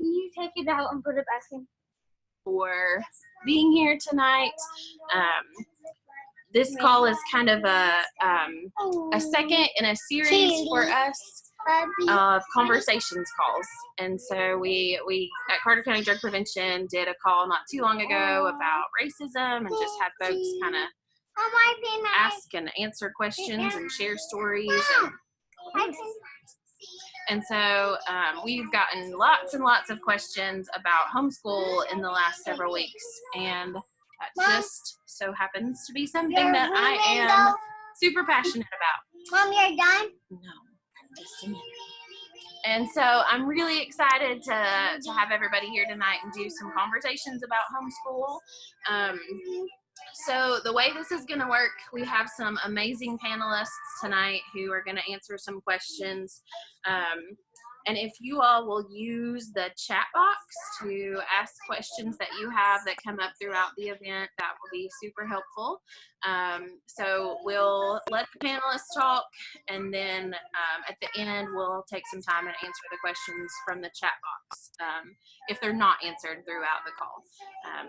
Can you take it out and put it back in? For being here tonight. This call is kind of a second in a series for us of conversations calls. And so we at Carter County Drug Prevention did a call not too long ago about racism and just had folks kind of ask and answer questions and share stories. And so we've gotten lots and lots of questions about homeschool in the last several weeks. And that just so happens to be something that I am super passionate about. Mom, you're done? No, just a minute. And so I'm really excited to have everybody here tonight and do some conversations about homeschool. So the way this is going to work, we have some amazing panelists tonight who are going to answer some questions. And if you all will use the chat box to ask questions that you have that come up throughout the event, that will be super helpful. So we'll let the panelists talk, and then at the end, we'll take some time and answer the questions from the chat box if they're not answered throughout the call.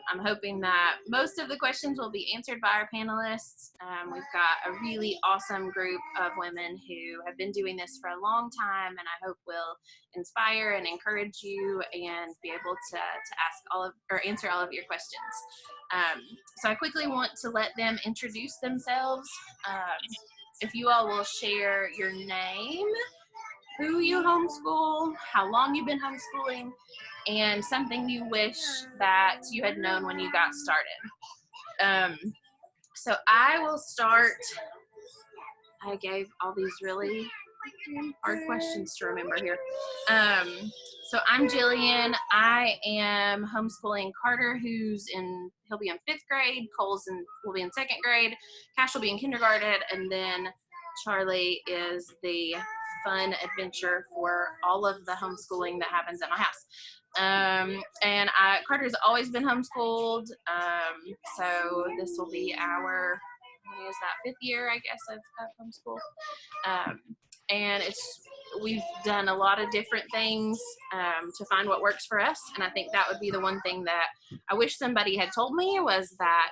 I'm hoping that most of the questions will be answered by our panelists. We've got a really awesome group of women who have been doing this for a long time, and I hope will inspire and encourage you and be able to ask all of or answer all of your questions. So I quickly want to let them introduce themselves. If you all will share your name, who you homeschool, how long you've been homeschooling, and something you wish that you had known when you got started. So I will start. I gave all these really hard questions to remember here. So I'm Jillian. I am homeschooling Carter, he'll be in 5th grade. Cole's will be in 2nd grade. Cash will be in kindergarten, and then Charlie is the fun adventure for all of the homeschooling that happens at my house. And Carter's always been homeschooled. So this will be our, what is that, 5th year, I guess, of homeschool. And we've done a lot of different things to find what works for us. And I think that would be the one thing that I wish somebody had told me, was that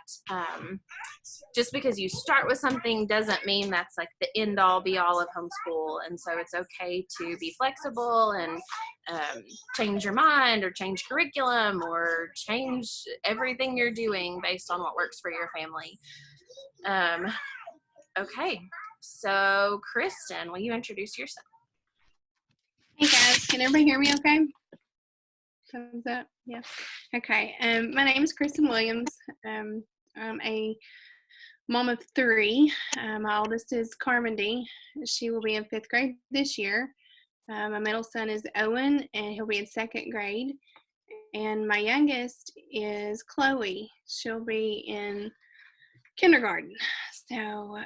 just because you start with something doesn't mean that's like the end all be all of homeschool. And so it's okay to be flexible and change your mind or change curriculum or change everything you're doing based on what works for your family. Okay. So, Kristen, will you introduce yourself? Hey guys, can everybody hear me okay? Thumbs up? Yeah. Okay. My name is Kristen Williams. I'm a mom of 3. My oldest is Carmody. She will be in 5th grade this year. My middle son is Owen, and he'll be in 2nd grade. And my youngest is Chloe. She'll be in kindergarten. So,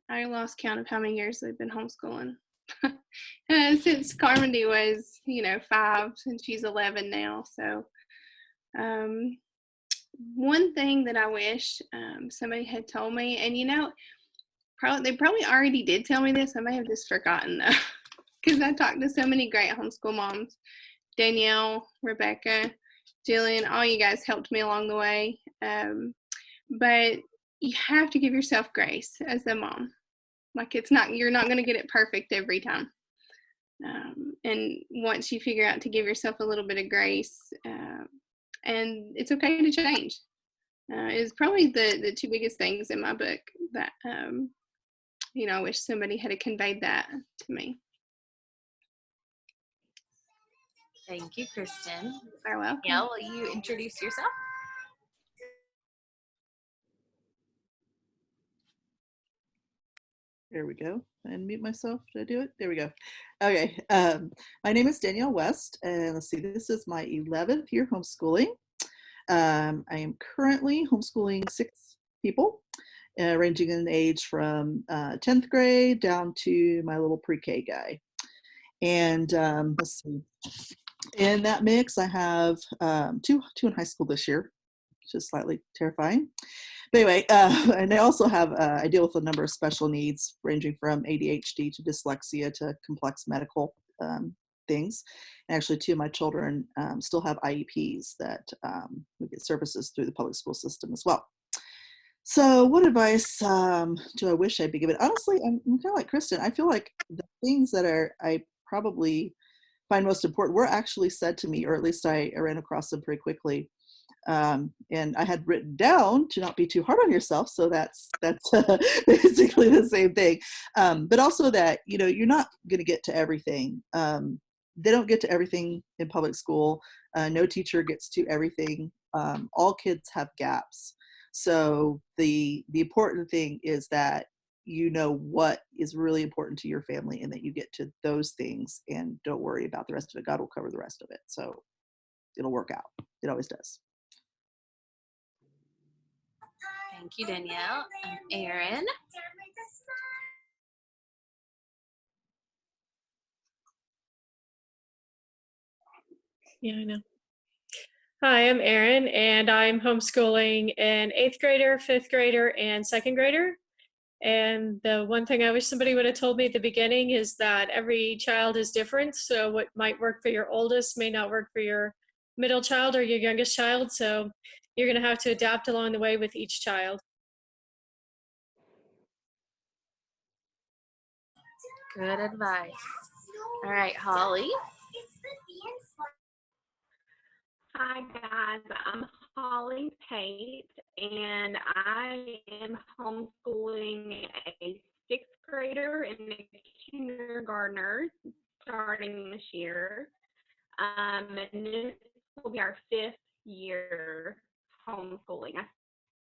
I lost count of how many years we've been homeschooling. Since Carmody was, 5, and she's 11 now. So one thing that I wish somebody had told me, and they probably already did tell me this, I may have just forgotten though, because I talked to so many great homeschool moms. Danielle, Rebecca, Jillian, all you guys helped me along the way. But you have to give yourself grace as a mom. Like you're not going to get it perfect every time. And once you figure out to give yourself a little bit of grace, and it's okay to change, is probably the 2 biggest things in my book that, I wish somebody had conveyed that to me. Thank you, Kristen. You're welcome. Danielle, will you introduce yourself? There we go. Unmute myself. Did I do it? There we go. Okay. My name is Danielle West, and let's see, this is my 11th year homeschooling. I am currently homeschooling 6 people, ranging in age from 10th grade down to my little pre-K guy. And let's see, in that mix, I have 2 in high school this year, which is slightly terrifying. But anyway, and I also have, I deal with a number of special needs ranging from ADHD to dyslexia to complex medical things. And actually, two of my children still have IEPs that we get services through the public school system as well. So what advice do I wish I'd be given? Honestly, I'm kind of like Kristen. I feel like the things that I probably find most important were actually said to me, or at least I ran across them pretty quickly. And I had written down to not be too hard on yourself. So that's basically the same thing. But also that, you're not going to get to everything. They don't get to everything in public school. No teacher gets to everything. All kids have gaps. So the important thing is that you know what is really important to your family and that you get to those things and don't worry about the rest of it. God will cover the rest of it. So it'll work out. It always does. Thank you, Danielle. Erin. Yeah, I know. Hi, I'm Erin, and I'm homeschooling an 8th grader, 5th grader, and 2nd grader. And the one thing I wish somebody would have told me at the beginning is that every child is different. So what might work for your oldest may not work for your middle child or your youngest child. So you're going to have to adapt along the way with each child. Good advice. All right, Holly. Hi guys, I'm Holly Tate, and I am homeschooling a 6th grader and a kindergartner starting this year. And this will be our 5th year homeschooling. I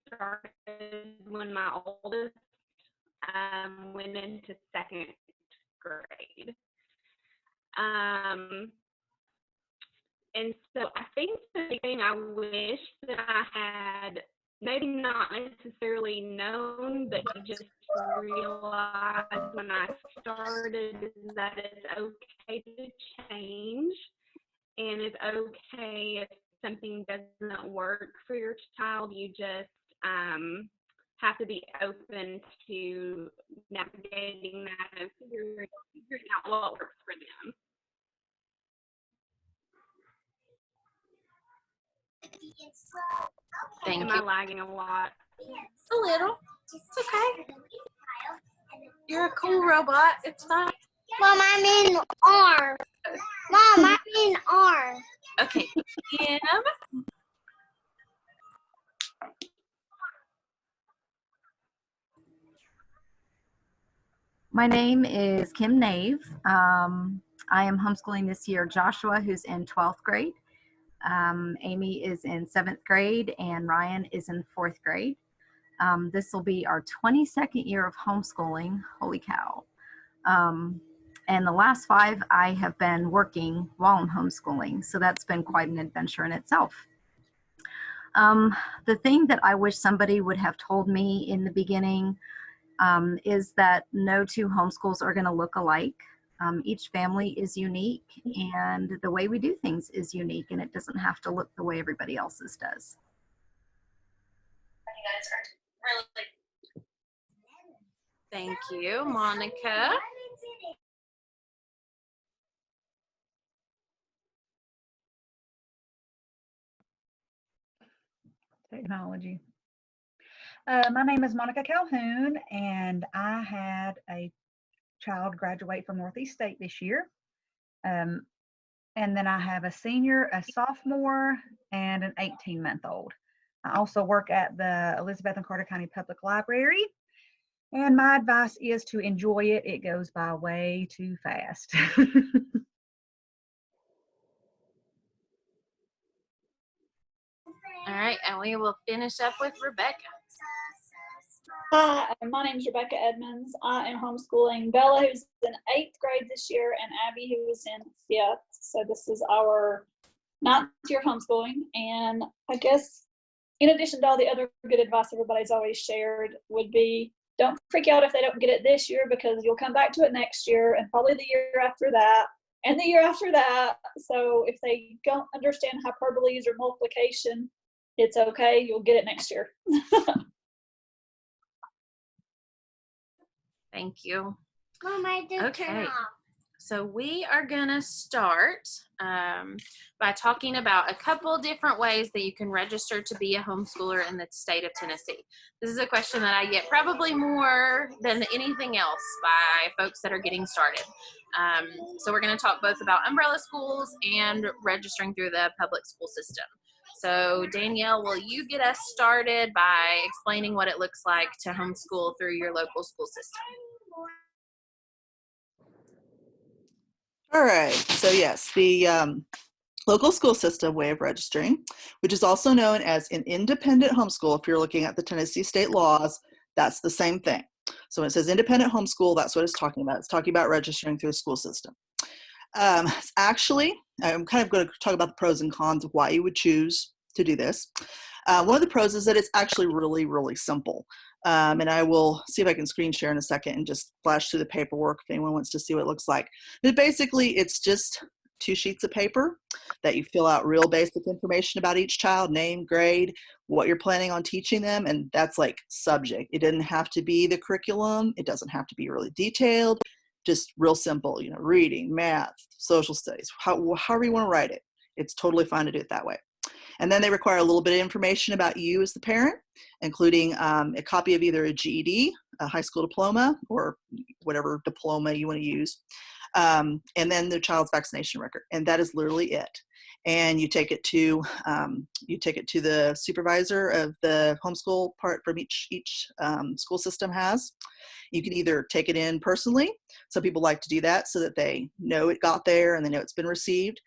started when my oldest went into 2nd grade. And so I think the thing I wish that I had maybe not necessarily known, but just realized when I started is that it's okay to change, and it's okay if something doesn't work for your child. You just have to be open to navigating that and figuring out what works for them. Thank Am you. I lagging a lot? A little. It's okay. You're a cool robot. It's fine. Mom, I'm in arm. Mom, I'm in arm. Okay, Kim. My name is Kim Nave. I am homeschooling this year Joshua, who's in 12th grade. Amy is in 7th grade, and Ryan is in 4th grade. This will be our 22nd year of homeschooling. Holy cow. And the last 5, I have been working while I'm homeschooling, so that's been quite an adventure in itself. The thing that I wish somebody would have told me in the beginning is that no two homeschools are going to look alike. Each family is unique, and the way we do things is unique, and it doesn't have to look the way everybody else's does. Thank you, Monica. Technology. My name is Monica Calhoun, and I had a child graduate from Northeast State this year. And then I have a senior, a sophomore, and an 18-month-old. I also work at the Elizabeth and Carter County Public Library. And my advice is to enjoy it. It goes by way too fast. All right, and we will finish up with Rebecca. Hi, my name is Rebecca Edmonds. I am homeschooling Bella, who's in 8th grade this year, and Abby, who is in 5th. So this is our 9th year of homeschooling. And I guess in addition to all the other good advice everybody's always shared would be, don't freak out if they don't get it this year, because you'll come back to it next year and probably the year after that and the year after that. So if they don't understand hyperboles or multiplication, it's okay. You'll get it next year. Thank you. Mom, I did Okay. turn off. So we are gonna start by talking about a couple different ways that you can register to be a homeschooler in the state of Tennessee. This is a question that I get probably more than anything else by folks that are getting started. So we're gonna talk both about umbrella schools and registering through the public school system. So Danielle, will you get us started by explaining what it looks like to homeschool through your local school system? All right, so yes, the local school system way of registering, which is also known as an independent homeschool. If you're looking at the Tennessee state laws, that's the same thing. So when it says independent homeschool, that's what it's talking about. It's talking about registering through the school system. Actually, I'm kind of going to talk about the pros and cons of why you would choose to do this. One of the pros is that it's actually really, really simple. And I will see if I can screen share in a second and just flash through the paperwork if anyone wants to see what it looks like. But basically, it's just 2 sheets of paper that you fill out real basic information about each child, name, grade, what you're planning on teaching them, and that's like subject. It doesn't have to be the curriculum. It doesn't have to be really detailed. Just real simple, reading, math, social studies, however you want to write it. It's totally fine to do it that way. And then they require a little bit of information about you as the parent, including a copy of either a GED, a high school diploma, or whatever diploma you want to use, and then the child's vaccination record. And that is literally it. And you take it to the supervisor of the homeschool part from each school system has. You can either take it in personally. Some people like to do that so that they know it got there and they know it's been received.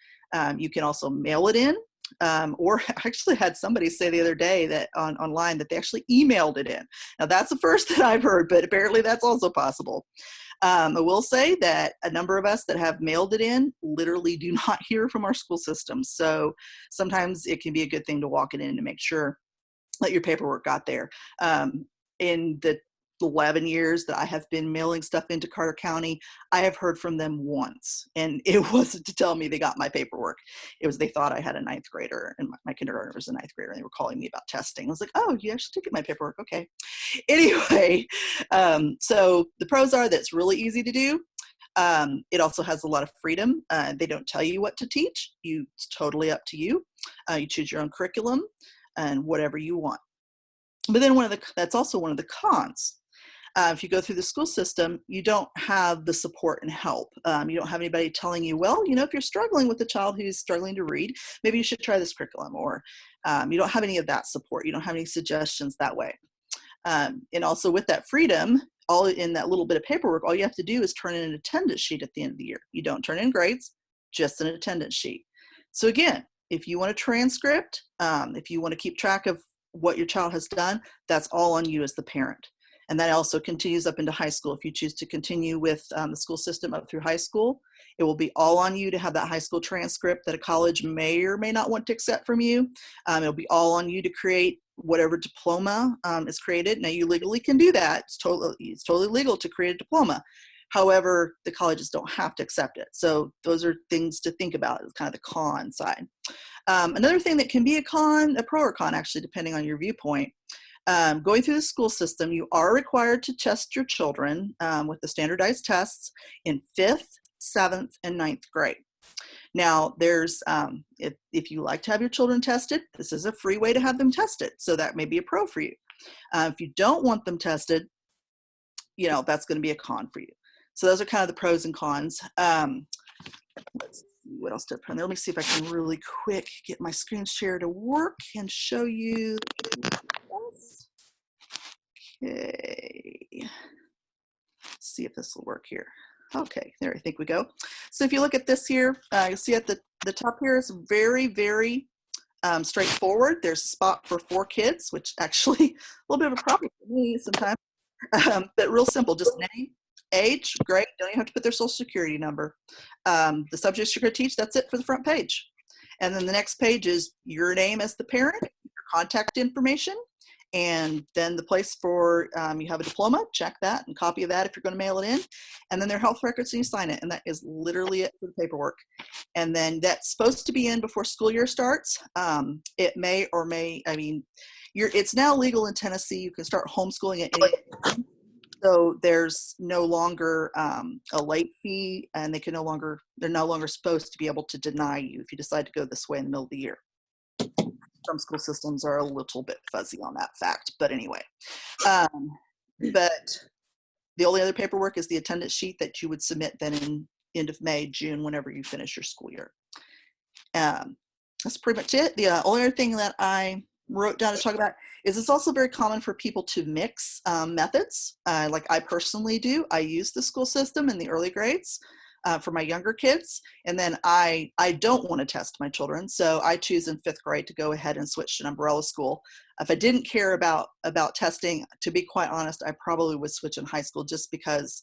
You can also mail it in. Or I actually had somebody say the other day that online that they actually emailed it in. Now that's the first that I've heard, but apparently that's also possible. I will say that a number of us that have mailed it in literally do not hear from our school system. So sometimes it can be a good thing to walk it in to make sure that your paperwork got there. In the 11 years that I have been mailing stuff into Carter County, I have heard from them once, and it wasn't to tell me they got my paperwork. It was they thought I had a 9th grader, and my kindergartner was a 9th grader, and they were calling me about testing. I was like, oh, you actually did get my paperwork, okay. Anyway, so the pros are that it's really easy to do. It also has a lot of freedom. They don't tell you what to teach. It's totally up to you. You choose your own curriculum and whatever you want. But then that's also one of the cons. If you go through the school system, you don't have the support and help. You don't have anybody telling you, well, if you're struggling with a child who's struggling to read, maybe you should try this curriculum. Or you don't have any of that support. You don't have any suggestions that way. And also with that freedom, all in that little bit of paperwork, all you have to do is turn in an attendance sheet at the end of the year. You don't turn in grades, just an attendance sheet. So again, if you want a transcript, if you want to keep track of what your child has done, that's all on you as the parent. And that also continues up into high school. If you choose to continue with the school system up through high school, it will be all on you to have that high school transcript that a college may or may not want to accept from you. It'll be all on you to create whatever diploma is created. Now you legally can do that. It's totally legal to create a diploma. However, the colleges don't have to accept it. So those are things to think about. It's kind of the con side. Another thing that can be a pro or con actually, depending on your viewpoint, going through the school system, you are required to test your children with the standardized tests in 5th, 7th, and 9th grade. Now, there's if you like to have your children tested, this is a free way to have them tested. So that may be a pro for you. If you don't want them tested, that's going to be a con for you. So those are kind of the pros and cons. Let's see what else to put on there. Let me see if I can really quick get my screen share to work and show you. Okay. Let's see if this will work here. Okay, there I think we go. So if you look at this here, you'll see at the top here is very, very straightforward. There's a spot for 4 kids, which actually a little bit of a problem for me sometimes, but real simple, just name, age, grade, don't even have to put their social security number. The subjects you're going to teach, that's it for the front page. And then the next page is your name as the parent, your contact information, and then the place for, you have a diploma, check that and copy of that if you're going to mail it in, and then their health records and you sign it, and that is literally it for the paperwork. And then that's supposed to be in before school year starts. It may or may, it's now legal in Tennessee. You can start homeschooling at any time. So there's no longer a late fee, and they're no longer supposed to be able to deny you if you decide to go this way in the middle of the year. Some school systems are a little bit fuzzy on that fact, but anyway. But the only other paperwork is the attendance sheet that you would submit then in end of May, June, whenever you finish your school year. That's pretty much it. The only other thing that I wrote down to talk about is it's also very common for people to mix methods, like I personally do. I use the school system in the early grades for my younger kids, and then I don't want to test my children, so I choose in 5th grade to go ahead and switch to an umbrella school. If I didn't care about testing, to be quite honest, I probably would switch in high school, just because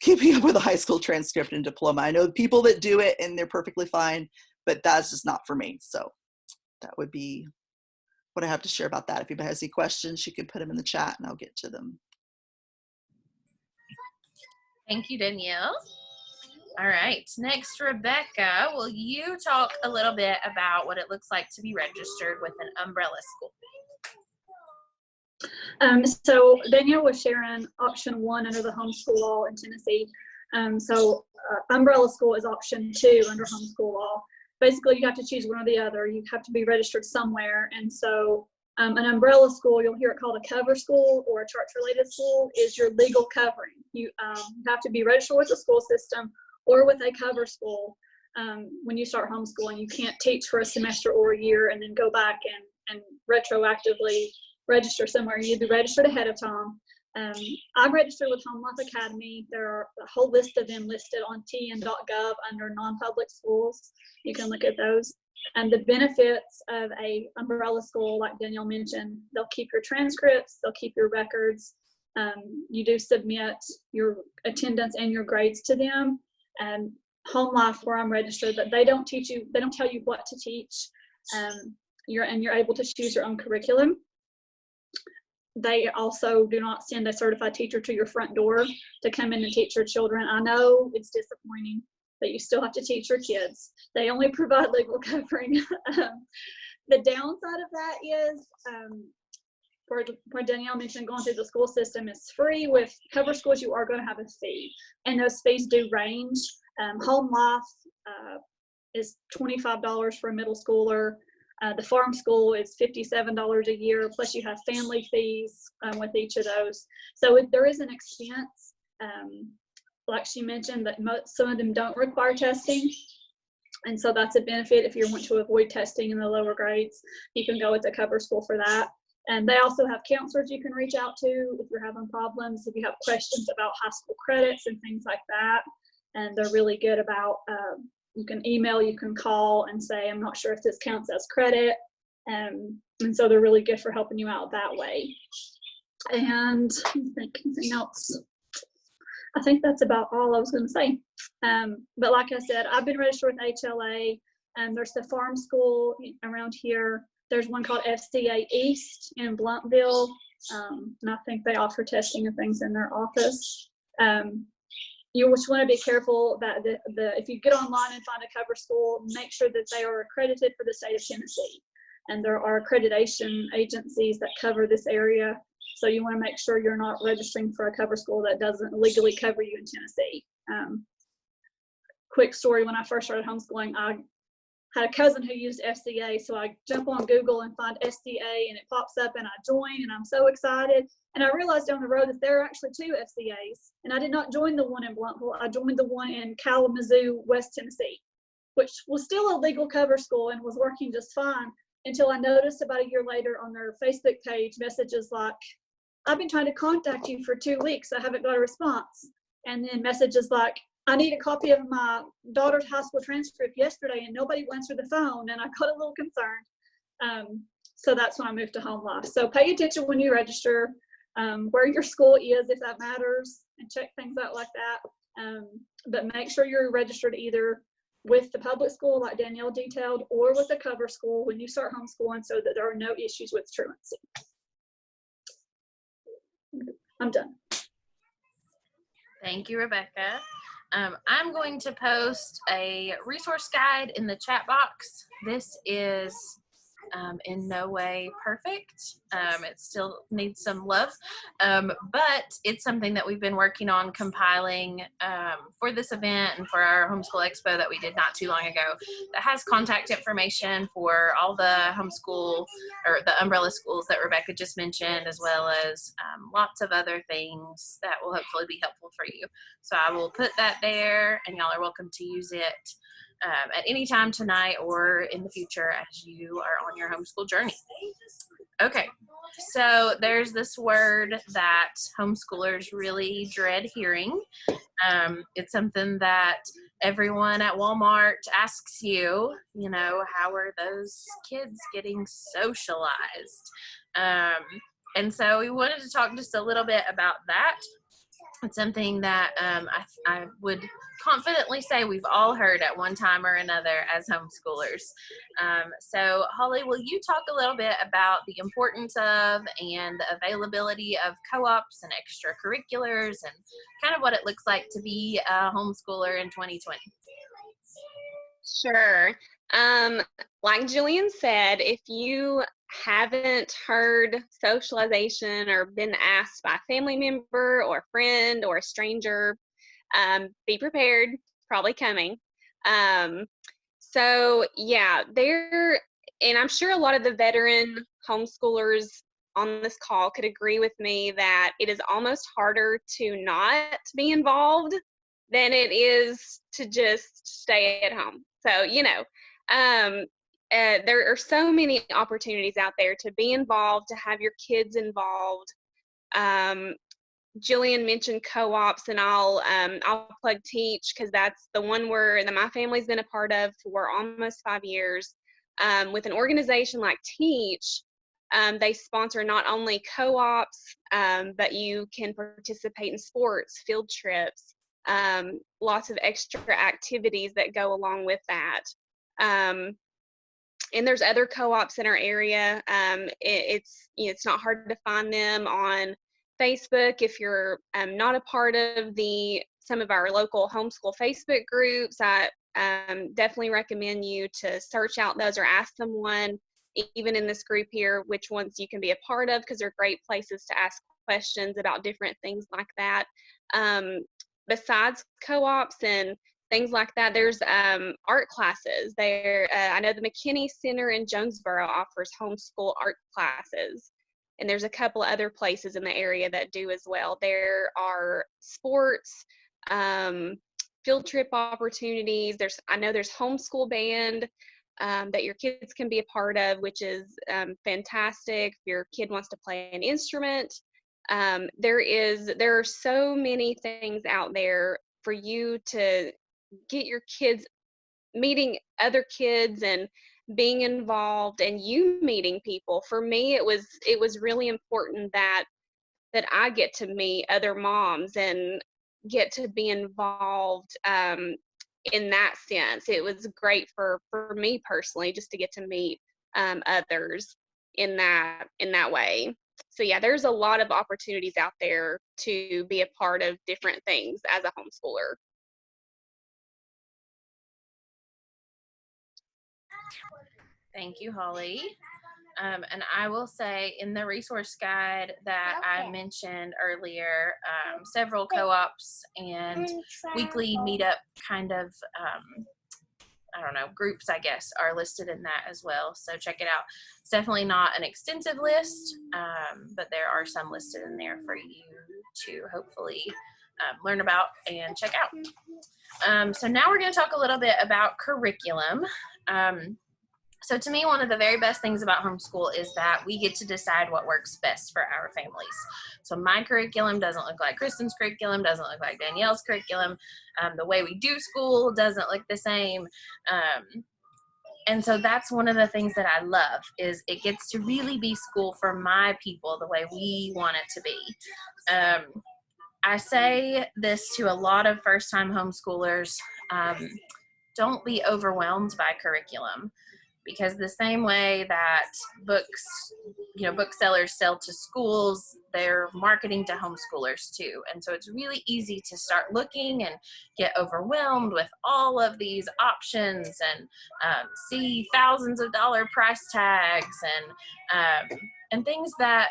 keeping up with a high school transcript and diploma. I know people that do it and they're perfectly fine, but that's just not for me. So that would be what I have to share about that. If anybody has any questions, you can put them in the chat and I'll get to them. Thank you, Danielle. All right, next, Rebecca, will you talk a little bit about what it looks like to be registered with an umbrella school? So Danielle was sharing option 1 under the homeschool law in Tennessee. Umbrella school is option 2 under homeschool law. Basically, you have to choose one or the other. You have to be registered somewhere. And so an umbrella school, you'll hear it called a cover school or a church-related school, is your legal covering. You have to be registered with the school system or with a cover school when you start homeschooling. You can't teach for a semester or a year and then go back and retroactively register somewhere. You need to be registered ahead of time. I'm registered with Home Life Academy. There are a whole list of them listed on tn.gov under non-public schools. You can look at those. And the benefits of a umbrella school, like Danielle mentioned, they'll keep your transcripts, they'll keep your records. You do submit your attendance and your grades to them. And Home Life, where I'm registered, but they don't teach you, they don't tell you what to teach. You're able to choose your own curriculum. They also do not send a certified teacher to your front door to come in and teach your children. I know it's disappointing, but you still have to teach your kids. They only provide legal covering. The downside of that is, where Danielle mentioned going through the school system is free. With cover schools, you are going to have a fee, and those fees do range. Home Life is $25 for a middle schooler. The farm school is $57 a year, plus you have family fees with each of those. So there is an expense. Like she mentioned, that some of them don't require testing. And so that's a benefit. If you want to avoid testing in the lower grades, you can go with the cover school for that. And they also have counselors you can reach out to if you're having problems, if you have questions about high school credits and things like that. And they're really good about, you can email, you can call and say, I'm not sure if this counts as credit. And so they're really good for helping you out that way. And I think anything else. I think that's about all I was going to say. But like I said, I've been registered with HLA, and there's the farm school around here. There's one called FCA East in Blumpville, and I think they offer testing and things in their office. You just want to be careful that if you get online and find a cover school, make sure that they are accredited for the state of Tennessee. And there are accreditation agencies that cover this area. So you want to make sure you're not registering for a cover school that doesn't legally cover you in Tennessee. Quick story, when I first started homeschooling, I had a cousin who used FCA, so I jump on Google and find SCA, and it pops up, and I join, and I'm so excited. And I realized down the road that there are actually 2 FCAs, and I did not join the one in Blumpville. I joined the one in Kalamazoo, West Tennessee, which was still a legal cover school and was working just fine, until I noticed about a year later on their Facebook page messages like, I've been trying to contact you for 2 weeks. I haven't got a response. And then messages like, I need a copy of my daughter's high school transcript yesterday, and nobody will answer the phone. And I got a little concerned. So that's when I moved to Home Life. So pay attention when you register, where your school is, if that matters, and check things out like that. But make sure you're registered either with the public school, like Danielle detailed, or with the cover school when you start homeschooling, so that there are no issues with truancy. I'm done. Thank you, Rebecca. I'm going to post a resource guide in the chat box. This is in no way perfect. It still needs some love, but it's something that we've been working on compiling for this event and for our homeschool expo that we did not too long ago, that has contact information for all the homeschool or the umbrella schools that Rebecca just mentioned, as well as lots of other things that will hopefully be helpful for you. So I will put that there, and y'all are welcome to use it at any time tonight or in the future as you are on your homeschool journey. Okay, so there's this word that homeschoolers really dread hearing. It's something that everyone at Walmart asks you, you know, how are those kids getting socialized? And so we wanted to talk just a little bit about that. It's something that I would confidently say we've all heard at one time or another as homeschoolers. So Holly, will you talk a little bit about the importance of and the availability of co-ops and extracurriculars and kind of what it looks like to be a homeschooler in 2020? Sure. Like Jillian said, if you haven't heard socialization or been asked by a family member or a friend or a stranger, be prepared, probably coming. So yeah, and I'm sure a lot of the veteran homeschoolers on this call could agree with me that it is almost harder to not be involved than it is to just stay at home. So, you know, there are so many opportunities out there to be involved, to have your kids involved. Jillian mentioned co-ops, and I'll plug Teach, because that's the one that my family's been a part of for almost 5 years. With an organization like Teach, they sponsor not only co-ops, but you can participate in sports, field trips, lots of extra activities that go along with that. And there's other co-ops in our area. It's not hard to find them on Facebook. If you're not a part of some of our local homeschool Facebook groups, I definitely recommend you to search out those or ask someone, even in this group here, which ones you can be a part of, because they're great places to ask questions about different things like that. Besides co-ops and things like that, there's art classes. I know the McKinney Center in Jonesboro offers homeschool art classes, and there's a couple of other places in the area that do as well. There are sports, field trip opportunities. I know there's homeschool band that your kids can be a part of, which is fantastic if your kid wants to play an instrument. There are so many things out there for you to get your kids meeting other kids and being involved, and you meeting people. For me, it was really important that I get to meet other moms and get to be involved in that sense. It was great for me personally, just to get to meet others in that way. So yeah, there's a lot of opportunities out there to be a part of different things as a homeschooler. Thank you, Holly. And I will say, in the resource guide that I mentioned earlier, several co-ops and weekly meetup kind of, groups, I guess, are listed in that as well. So check it out. It's definitely not an extensive list, but there are some listed in there for you to hopefully learn about and check out. So now we're going to talk a little bit about curriculum. So to me, one of the very best things about homeschool is that we get to decide what works best for our families. So my curriculum doesn't look like Kristen's curriculum, doesn't look like Danielle's curriculum. The way we do school doesn't look the same. And so that's one of the things that I love, is it gets to really be school for my people the way we want it to be. I say this to a lot of first-time homeschoolers, don't be overwhelmed by curriculum. because the same way that books, booksellers sell to schools, they're marketing to homeschoolers too. And so it's really easy to start looking and get overwhelmed with all of these options and see thousands of dollar price tags and things that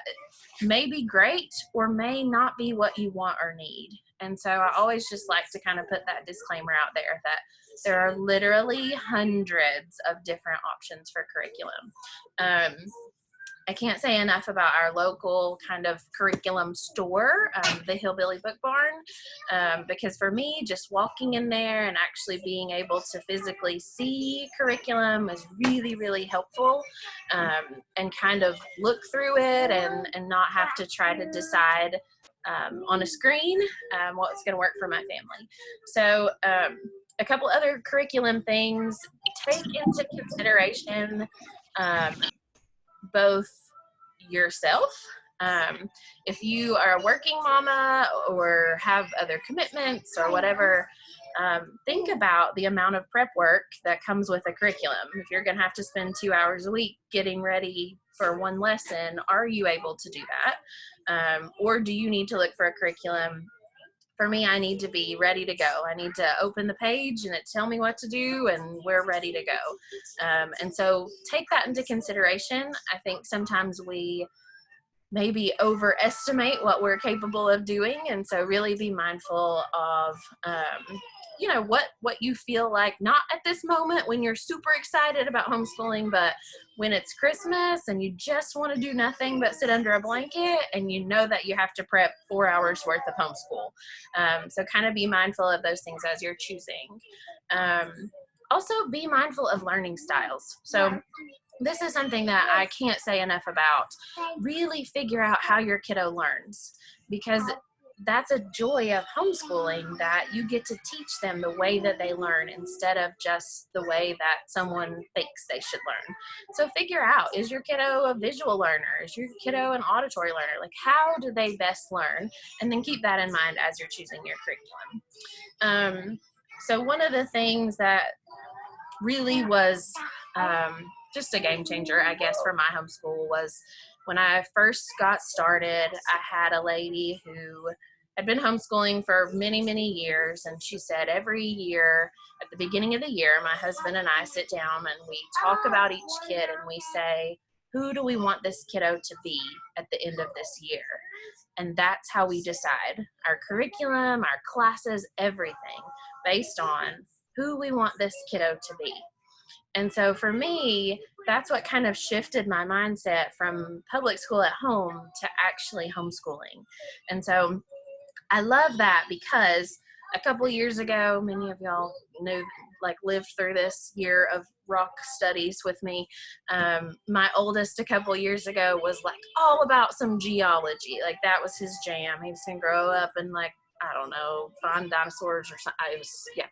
may be great or may not be what you want or need. And so I always just like to kind of put that disclaimer out there that there are literally hundreds of different options for curriculum. I can't say enough about our local kind of curriculum store, the Hillbilly Book Barn, because for me, just walking in there and actually being able to physically see curriculum is really, really helpful, and kind of look through it and not have to try to decide on a screen what's going to work for my family. So a couple other curriculum things, take into consideration both yourself, if you are a working mama or have other commitments or whatever, think about the amount of prep work that comes with a curriculum. If you're going to have to spend 2 hours a week getting ready for one lesson, are you able to do that? Or do you need to look for a curriculum? For me, I need to be ready to go. I need to open the page and it tell me what to do and we're ready to go. And so take that into consideration. I think sometimes we maybe overestimate what we're capable of doing. And so really be mindful of, what you feel like, not at this moment when you're super excited about homeschooling, but when it's Christmas and you just want to do nothing but sit under a blanket and you know that you have to prep 4 hours worth of homeschool. So kind of be mindful of those things as you're choosing. Also be mindful of learning styles. So this is something that I can't say enough about. Really figure out how your kiddo learns, because that's a joy of homeschooling, that you get to teach them the way that they learn instead of just the way that someone thinks they should learn. So figure out, is your kiddo a visual learner? Is your kiddo an auditory learner? Like, how do they best learn? And then keep that in mind as you're choosing your curriculum. So one of the things that really was just a game changer, I guess, for my homeschool was when I first got started. I had a lady who had been homeschooling for many, many years, and she said every year at the beginning of the year, my husband and I sit down and we talk about each kid and we say, who do we want this kiddo to be at the end of this year? And that's how we decide our curriculum, our classes, everything based on who we want this kiddo to be. And so for me, that's what kind of shifted my mindset from public school at home to actually homeschooling. And so I love that, because a couple years ago, many of y'all lived through this year of rock studies with me. My oldest a couple years ago was like all about some geology. Like that was his jam. He was gonna grow up and I don't know, find dinosaurs or something. It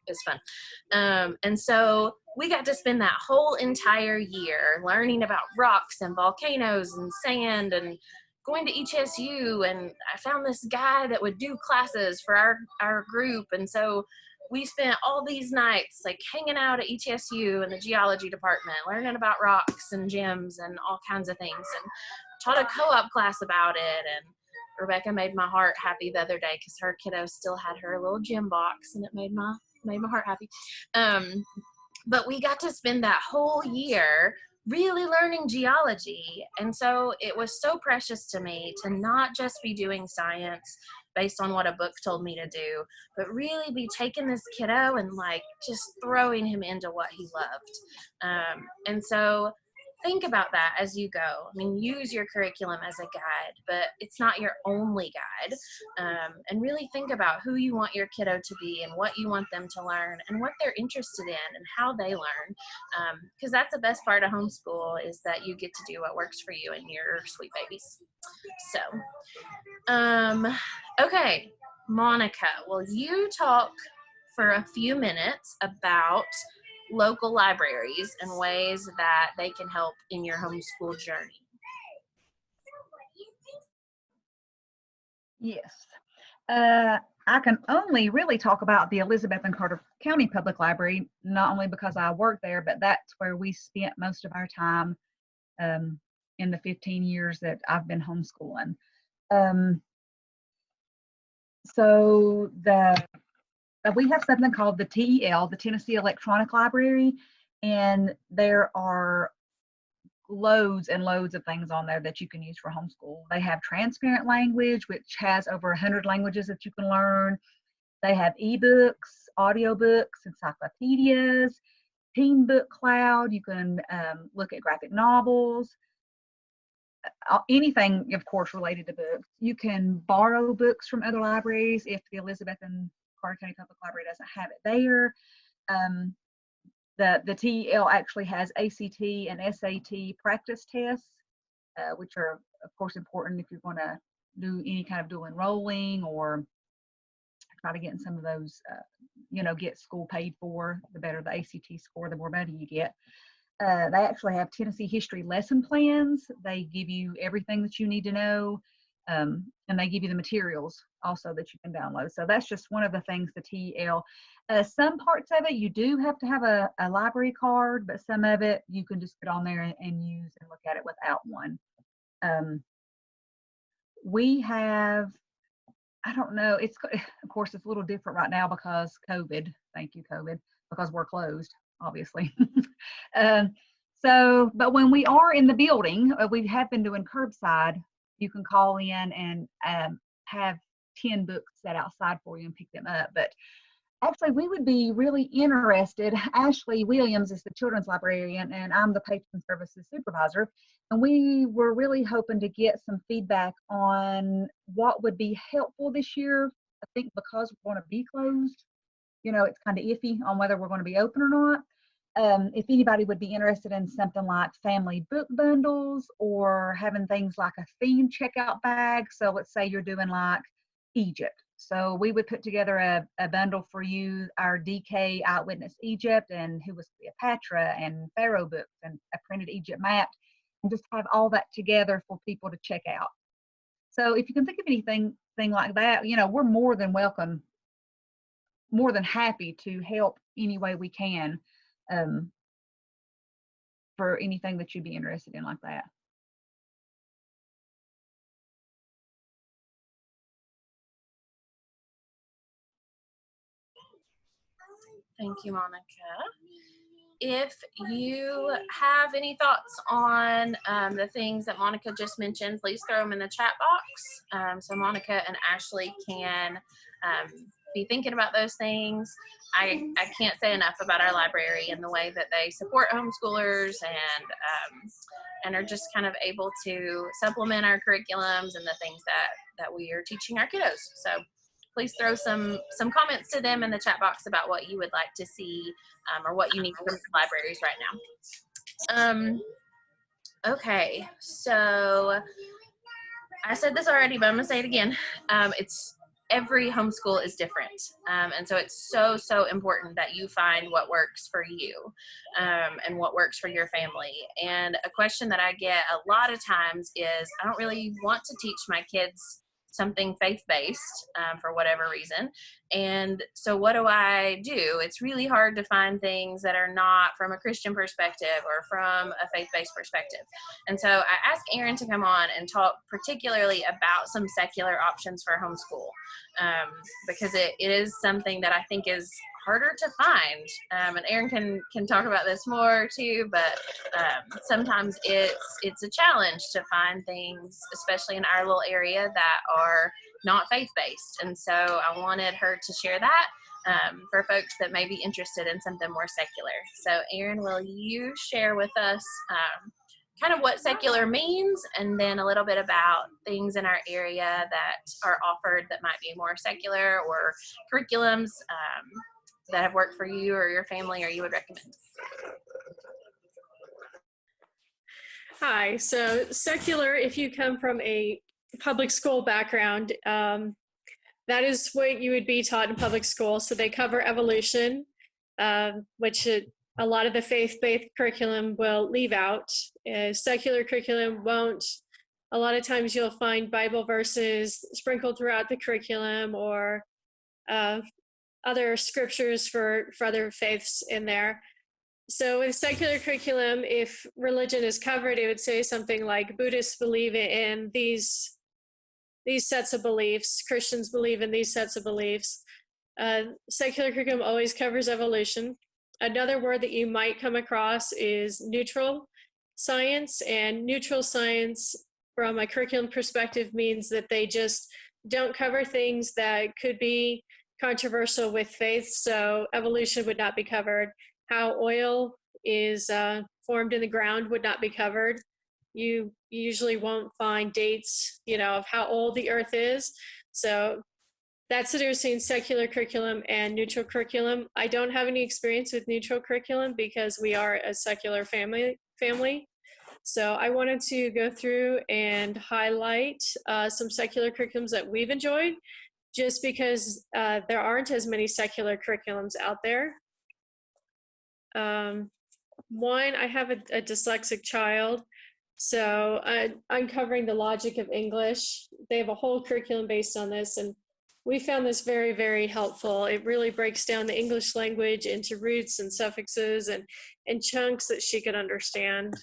was fun. And so we got to spend that whole entire year learning about rocks and volcanoes and sand and going to ETSU. And I found this guy that would do classes for our group. And so we spent all these nights hanging out at ETSU in the geology department, learning about rocks and gems and all kinds of things, and taught a co-op class about it. And Rebecca made my heart happy the other day because her kiddo still had her little gem box, and it made my heart happy. But we got to spend that whole year really learning geology. And so it was so precious to me to not just be doing science based on what a book told me to do, but really be taking this kiddo and just throwing him into what he loved. And so think about that as you go. I mean, use your curriculum as a guide, but it's not your only guide. And really think about who you want your kiddo to be and what you want them to learn and what they're interested in and how they learn. Because that's the best part of homeschool, is that you get to do what works for you and your sweet babies. So, okay, Monica, will you talk for a few minutes about local libraries and ways that they can help in your homeschool journey? Yes. I can only really talk about the Elizabeth and Carter County Public Library, not only because I work there, but that's where we spent most of our time in the 15 years that I've been homeschooling. So we have something called the TEL, the Tennessee Electronic Library, and there are loads and loads of things on there that you can use for homeschool. They have transparent language, which has over 100 languages that you can learn. They have ebooks, audiobooks, encyclopedias, teen book cloud. You can look at graphic novels, anything, of course, related to books. You can borrow books from other libraries if the Elizabeth and Carter County Public Library doesn't have it there. The TEL actually has ACT and SAT practice tests, which are, of course, important if you're going to do any kind of dual enrolling or try to get in some of those, get school paid for. The better the ACT score, the more money you get. They actually have Tennessee history lesson plans. They give you everything that you need to know, and they give you the materials also that you can download. So that's just one of the things, the TEL. Some parts of it you do have to have a library card, but some of it you can just get on there and use and look at it without one. We have, I don't know, of course it's a little different right now because COVID, thank you COVID, because we're closed, obviously. But when we are in the building, we have been doing curbside. You can call in and have 10 books set outside for you and pick them up. But actually, we would be really interested. Ashley Williams is the children's librarian, and I'm the patron services supervisor. And we were really hoping to get some feedback on what would be helpful this year. I think because we're going to be closed, it's kind of iffy on whether we're going to be open or not. If anybody would be interested in something like family book bundles or having things like a theme checkout bag. So let's say you're doing like Egypt. So we would put together a bundle for you, our DK Eyewitness Egypt and Who Was Cleopatra and Pharaoh books and a printed Egypt map, and just have all that together for people to check out. So if you can think of anything like that, we're more than welcome, more than happy to help any way we can for anything that you'd be interested in like that. Thank you, Monica. If you have any thoughts on the things that Monica just mentioned, please throw them in the chat box so Monica and Ashley can be thinking about those things. I can't say enough about our library and the way that they support homeschoolers and are just kind of able to supplement our curriculums and the things that we are teaching our kiddos. So please throw some comments to them in the chat box about what you would like to see or what you need from libraries right now. Okay, so I said this already, but I'm gonna say it again. Every homeschool is different. And so it's so important that you find what works for you and what works for your family. And a question that I get a lot of times is, I don't really want to teach my kids something faith-based for whatever reason. And so what do I do? It's really hard to find things that are not from a Christian perspective or from a faith-based perspective. And so I asked Aaron to come on and talk particularly about some secular options for homeschool because it is something that I think is harder to find. And Aaron can talk about this more too, but sometimes it's a challenge to find things, especially in our little area, that are not faith-based. And so I wanted her to share that for folks that may be interested in something more secular. So Aaron, will you share with us kind of what secular means, and then a little bit about things in our area that are offered that might be more secular, or curriculums that have worked for you or your family or you would recommend? Hi, so secular, if you come from a public school background, that is what you would be taught in public school. So they cover evolution, which a lot of the faith-based curriculum will leave out. Secular curriculum won't. A lot of times you'll find Bible verses sprinkled throughout the curriculum, or other scriptures for other faiths in there. So with secular curriculum, if religion is covered, it would say something like Buddhists believe in these sets of beliefs, Christians believe in these sets of beliefs. Secular curriculum always covers evolution. Another word that you might come across is neutral science, and neutral science from a curriculum perspective means that they just don't cover things that could be controversial with faith. So evolution would not be covered. How oil is formed in the ground would not be covered. You usually won't find dates, of how old the earth is. So that's the difference between secular curriculum and neutral curriculum. I don't have any experience with neutral curriculum because we are a secular family. So I wanted to go through and highlight some secular curriculums that we've enjoyed, just because there aren't as many secular curriculums out there. One, I have a dyslexic child, so uncovering the logic of English. They have a whole curriculum based on this, and we found this very, very helpful. It really breaks down the English language into roots and suffixes and chunks that she could understand.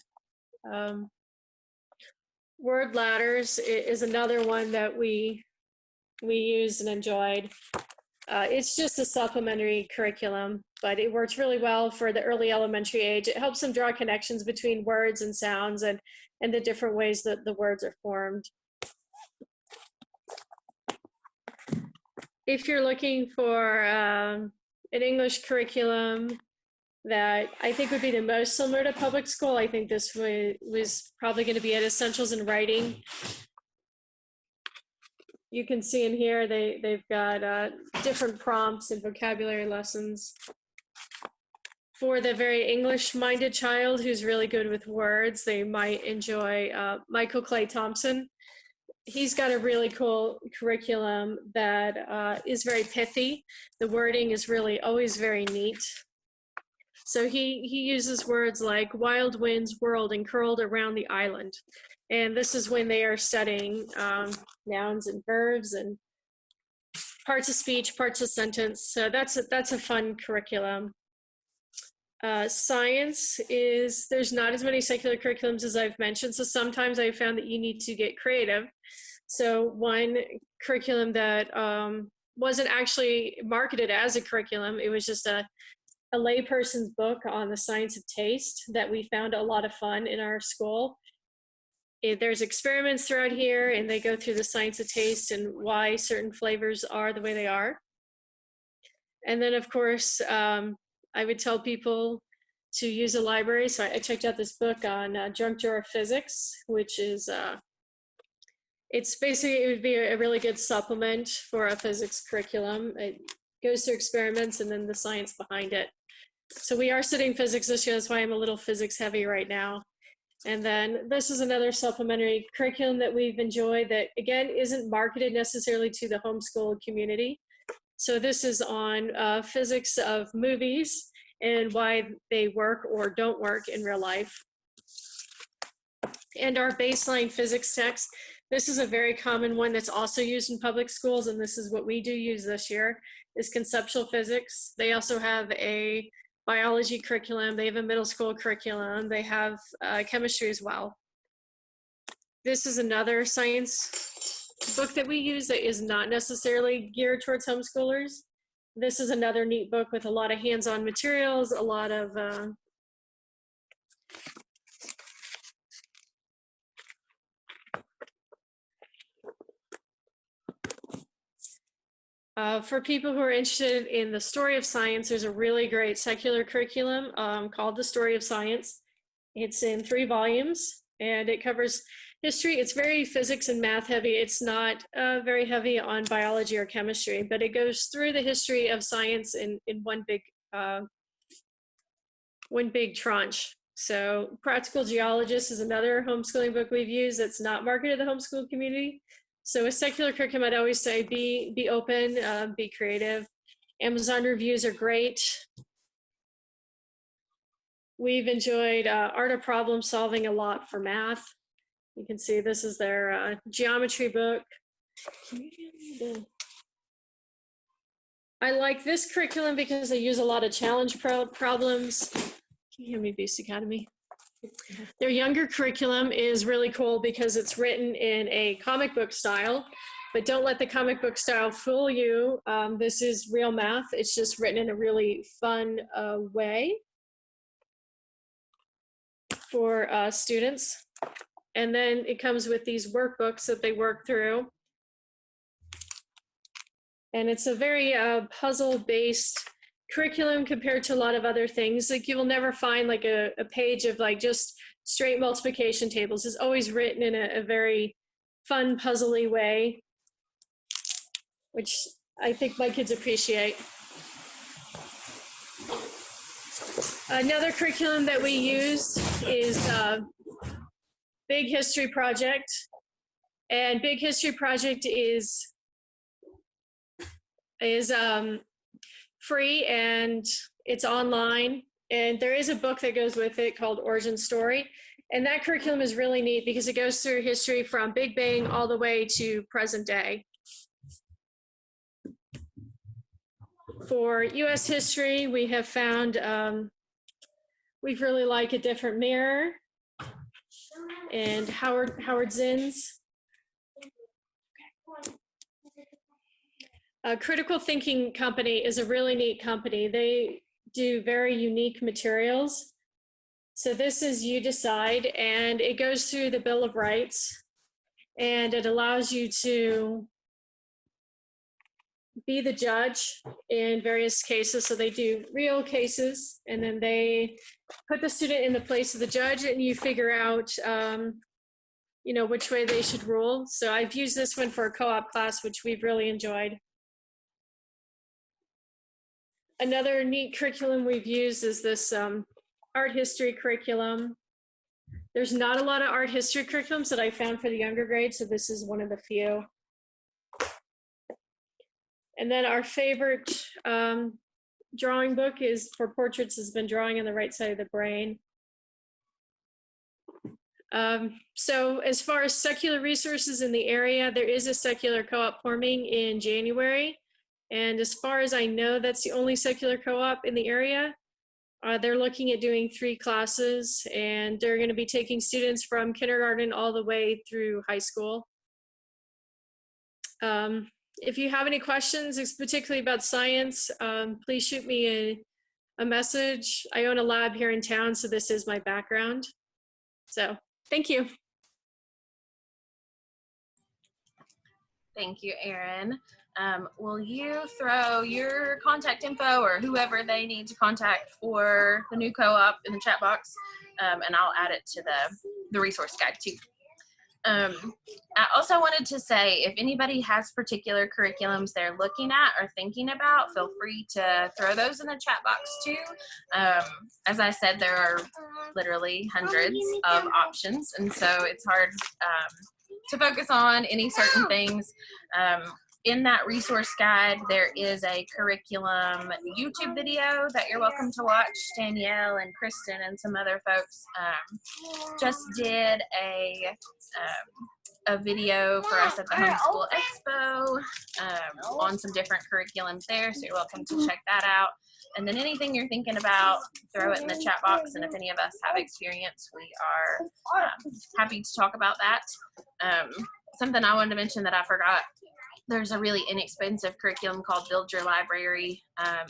Word ladders is another one that we used and enjoyed. It's just a supplementary curriculum, but it works really well for the early elementary age. It helps them draw connections between words and sounds and the different ways that the words are formed. If you're looking for an English curriculum that I think would be the most similar to public school, I think this was probably going to be at Essentials in Writing. You can see in here they've got different prompts and vocabulary lessons. For the very English-minded child who's really good with words, they might enjoy Michael Clay Thompson. He's got a really cool curriculum that is very pithy. The wording is really always very neat. So he uses words like wild winds whirled and curled around the island. And this is when they are studying nouns and verbs and parts of speech, parts of sentence. So that's a fun curriculum. Science is, there's not as many secular curriculums as I've mentioned. So sometimes I found that you need to get creative. So one curriculum that wasn't actually marketed as a curriculum, it was just a layperson's book on the science of taste that we found a lot of fun in our school. There's experiments throughout here, and they go through the science of taste and why certain flavors are the way they are. And then, of course, I would tell people to use a library. So I checked out this book on junk drawer physics, which is, it's basically, it would be a really good supplement for a physics curriculum. It goes through experiments and then the science behind it. So we are studying physics this year. That's why I'm a little physics heavy right now. And then this is another supplementary curriculum that we've enjoyed that, again, isn't marketed necessarily to the homeschool community. So this is on physics of movies and why they work or don't work in real life. And our baseline physics text, this is a very common one that's also used in public schools, and this is what we do use this year, is conceptual physics. They also have a biology curriculum, they have a middle school curriculum, they have chemistry as well. This is another science book that we use that is not necessarily geared towards homeschoolers. This is another neat book with a lot of hands-on materials, a lot of for people who are interested in the story of science, there's a really great secular curriculum called The Story of Science. It's in 3 volumes, and it covers history. It's very physics and math heavy. It's not very heavy on biology or chemistry, but it goes through the history of science in one big tranche. So Practical Geologist is another homeschooling book we've used that's not marketed to the homeschool community. So with secular curriculum, I'd always say be open, be creative. Amazon reviews are great. We've enjoyed Art of Problem Solving a lot for math. You can see this is their geometry book. I like this curriculum because I use a lot of challenge problems. Can you hear me, Beast Academy? Their younger curriculum is really cool because it's written in a comic book style, but don't let the comic book style fool you. This is real math. It's just written in a really fun way for students. And then it comes with these workbooks that they work through. And it's a very puzzle-based curriculum compared to a lot of other things. Like, you will never find like a page of like just straight multiplication tables. It's always written in a very fun, puzzly way, which I think my kids appreciate. Another curriculum that we use is Big History Project. And Big History Project is free and it's online, and there is a book that goes with it called Origin Story, and that curriculum is really neat because it goes through history from Big Bang all the way to present day. For US history, we have found we really like A Different Mirror and Howard Zinn's. Critical Thinking Company is a really neat company. They do very unique materials. So this is You Decide, and it goes through the Bill of Rights, and it allows you to be the judge in various cases. So they do real cases, and then they put the student in the place of the judge, and you figure out you know, which way they should rule. So I've used this one for a co-op class, which we've really enjoyed. Another neat curriculum we've used is this art history curriculum. There's not a lot of art history curriculums that I found for the younger grades, so this is one of the few. And then our favorite drawing book is for portraits has been Drawing on the Right Side of the Brain. So as far as secular resources in the area, there is a secular co-op forming in January. And as far as I know, that's the only secular co-op in the area. They're looking at doing 3 classes, and they're going to be taking students from kindergarten all the way through high school. If you have any questions, particularly about science, please shoot me a message. I own a lab here in town, so this is my background. So thank you. Thank you, Erin. Will you throw your contact info or whoever they need to contact for the new co-op in the chat box? And I'll add it to the resource guide too. I also wanted to say, if anybody has particular curriculums they're looking at or thinking about, feel free to throw those in the chat box too. As I said, there are literally hundreds of options, and so it's hard to focus on any certain things. In that resource guide, there is a curriculum YouTube video that you're welcome to watch. Danielle and Kristen and some other folks just did a video for us at the Homeschool Expo on some different curriculums there, so you're welcome to check that out. And then anything you're thinking about, throw it in the chat box, and if any of us have experience, we are happy to talk about that. Something I wanted to mention that I forgot, there's a really inexpensive curriculum called Build Your Library.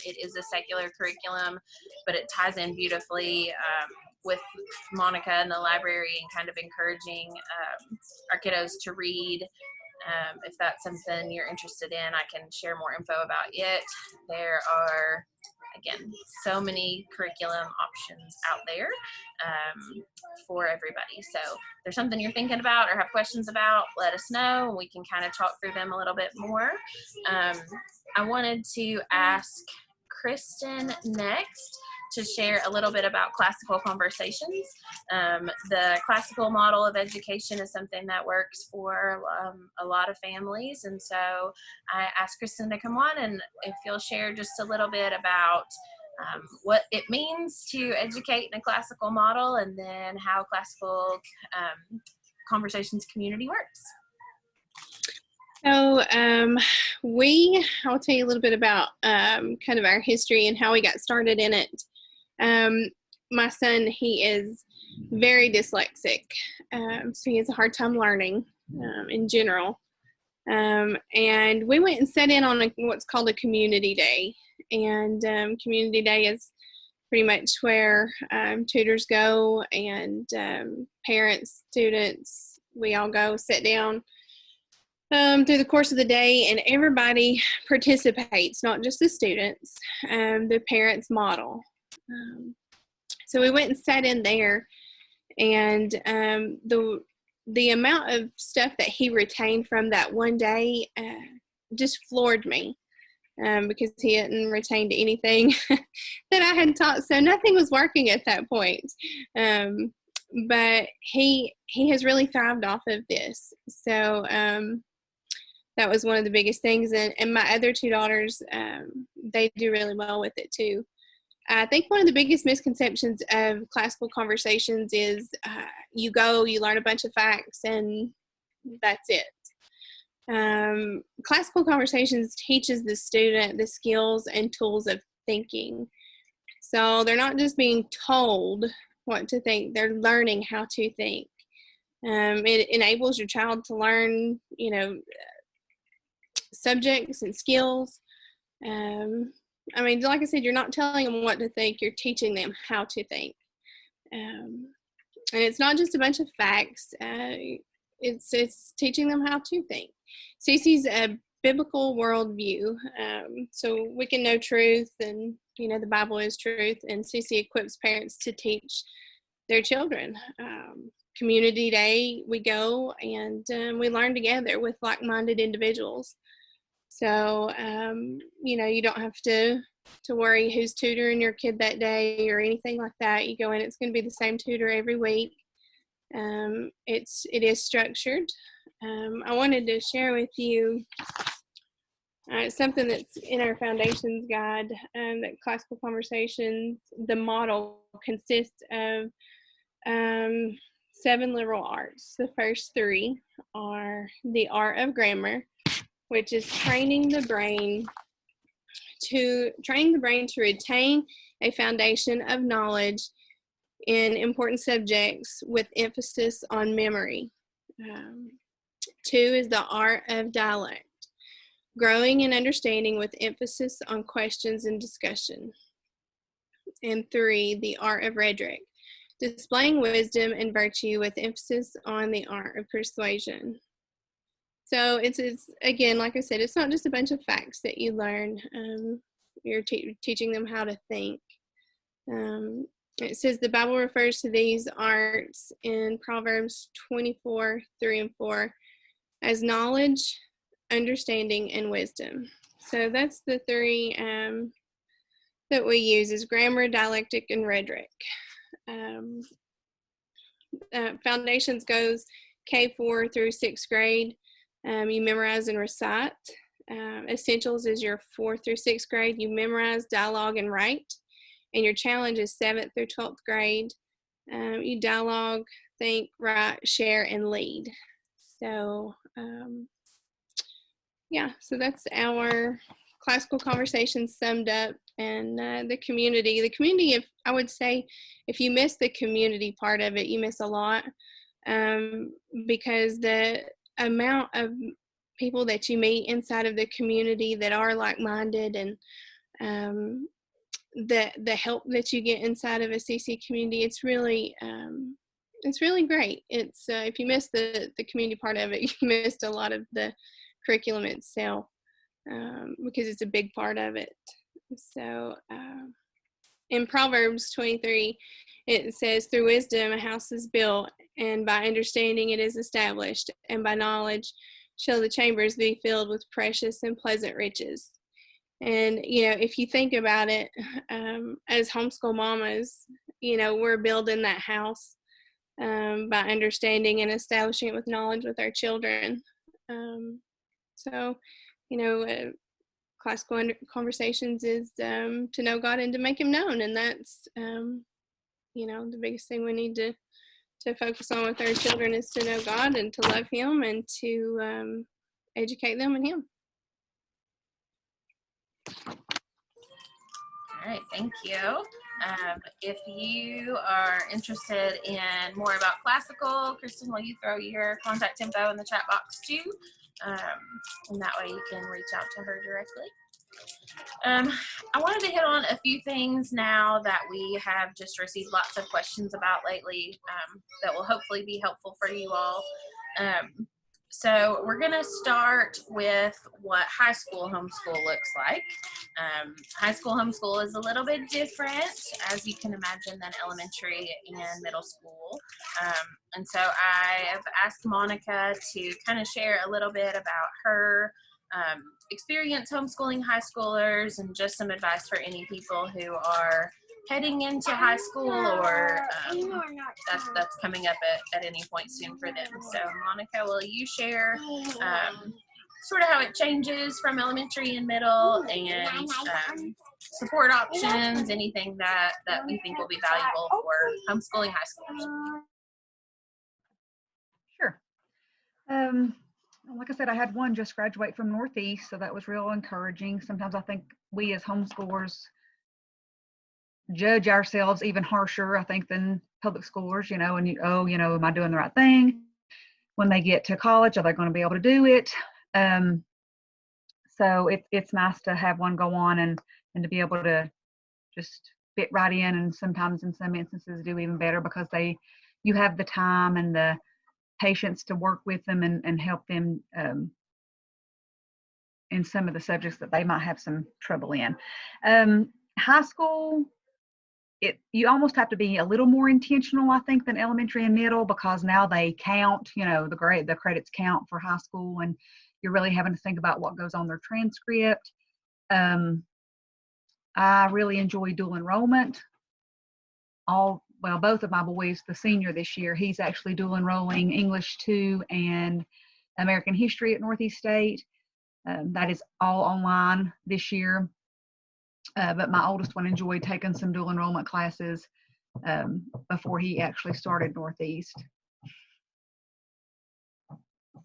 It is a secular curriculum, but it ties in beautifully with Monica and the library and kind of encouraging our kiddos to read. If that's something you're interested in, I can share more info about it. There are, again, so many curriculum options out there for everybody. So if there's something you're thinking about or have questions about, let us know. We can kind of talk through them a little bit more. I wanted to ask Kristen next to share a little bit about classical conversations. The classical model of education is something that works for a lot of families, and so I asked Kristen to come on, and if you'll share just a little bit about what it means to educate in a classical model, and then how classical conversations community works. So I'll tell you a little bit about kind of our history and how we got started in it. My son, he is very dyslexic, so he has a hard time learning in general. And we went and sat in on what's called a community day. And community day is pretty much where tutors go, and parents, students, we all go sit down through the course of the day, and everybody participates, not just the students. The parents model. So we went and sat in there, and the amount of stuff that he retained from that one day just floored me, because he hadn't retained anything that I had taught. So nothing was working at that point. But he has really thrived off of this. So that was one of the biggest things. And my other two daughters, they do really well with it too. I think one of the biggest misconceptions of classical conversations is you go, you learn a bunch of facts, and that's it. Classical conversations teaches the student the skills and tools of thinking. So they're not just being told what to think, they're learning how to think. It enables your child to learn, subjects and skills. I mean, like I said, you're not telling them what to think, you're teaching them how to think. And it's not just a bunch of facts, it's teaching them how to think. CC's a biblical worldview, so we can know truth, and, the Bible is truth, and CC equips parents to teach their children. Community day, we go and we learn together with like-minded individuals. So, you don't have to worry who's tutoring your kid that day or anything like that. You go in, it's going to be the same tutor every week. It is structured. I wanted to share with you something that's in our foundations guide, that classical conversations, the model consists of 7 liberal arts. The first 3 are the art of grammar, which is training the brain to retain a foundation of knowledge in important subjects with emphasis on memory. 2 is the art of dialect, growing in understanding with emphasis on questions and discussion. And 3, the art of rhetoric, displaying wisdom and virtue with emphasis on the art of persuasion. So it's again, like I said, it's not just a bunch of facts that you learn. You're teaching them how to think. It says the Bible refers to these arts in Proverbs 24:3-4 as knowledge, understanding, and wisdom. So that's the 3 that we use, is grammar, dialectic, and rhetoric. Foundations goes K4 through 6th grade. You memorize and recite. Essentials is your 4th through 6th grade. You memorize, dialogue, and write. And your challenge is 7th through 12th grade. You dialogue, think, write, share, and lead. So, so that's our classical conversations summed up. And the community, I would say, if you miss the community part of it, you miss a lot, because the amount of people that you meet inside of the community that are like-minded, and the help that you get inside of a CC community, it's really great. It's if you miss the community part of it, you missed a lot of the curriculum itself, because it's a big part of it. So in Proverbs 23, it says, through wisdom a house is built, and by understanding it is established, and by knowledge shall the chambers be filled with precious and pleasant riches. And, if you think about it, as homeschool mamas, we're building that house by understanding and establishing it with knowledge with our children. Classical conversations is to know God and to make him known. And that's, the biggest thing we need to focus on with our children is to know God and to love him and to educate them and him. All right, thank you. If you are interested in more about classical, Kristen, will you throw your contact info in the chat box too? And that way you can reach out to her directly. I wanted to hit on a few things now that we have just received lots of questions about lately, that will hopefully be helpful for you all. So we're going to start with what high school homeschool looks like. High school homeschool is a little bit different, as you can imagine, than elementary and middle school. And so I have asked Monica to kind of share a little bit about her experience homeschooling high schoolers and just some advice for any people who are heading into high school or that's coming up at any point soon for them. So Monica, will you share sort of how it changes from elementary and middle, and support options, anything that you think will be valuable for homeschooling high schoolers? Sure. Like I said, I had one just graduate from Northeast, so that was real encouraging. Sometimes I think we as homeschoolers judge ourselves even harsher, I think, than public schoolers, and am I doing the right thing? When they get to college, are they going to be able to do it? So it's nice to have one go on and to be able to just fit right in, and sometimes in some instances do even better because you have the time and the patience to work with them and help them in some of the subjects that they might have some trouble in. High school, you almost have to be a little more intentional, I think, than elementary and middle, because now they count, the credits count for high school, and you're really having to think about what goes on their transcript. I really enjoy dual enrollment. Both of my boys, the senior this year, he's actually dual enrolling English 2 and American History at Northeast State. That is all online this year. But my oldest one enjoyed taking some dual enrollment classes before he actually started Northeast.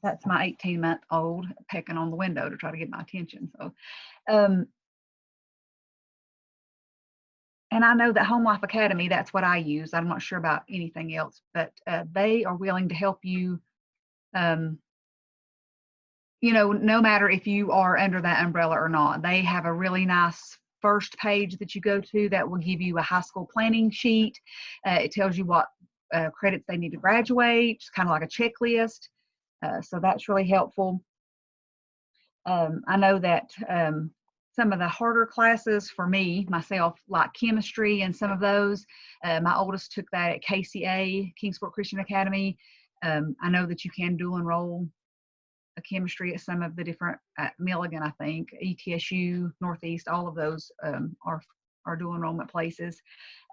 That's my 18-month-old pecking on the window to try to get my attention. So, and I know that Home Life Academy, that's what I use. I'm not sure about anything else, but they are willing to help you, no matter if you are under that umbrella or not. They have a really nice first page that you go to that will give you a high school planning sheet. It tells you what credits they need to graduate, just kind of like a checklist. So that's really helpful. I know that some of the harder classes for myself, like chemistry and some of those, my oldest took that at KCA, Kingsport Christian Academy. I know that you can dual enroll a chemistry at some of the different, Milligan, I think, ETSU, Northeast, all of those are dual enrollment places.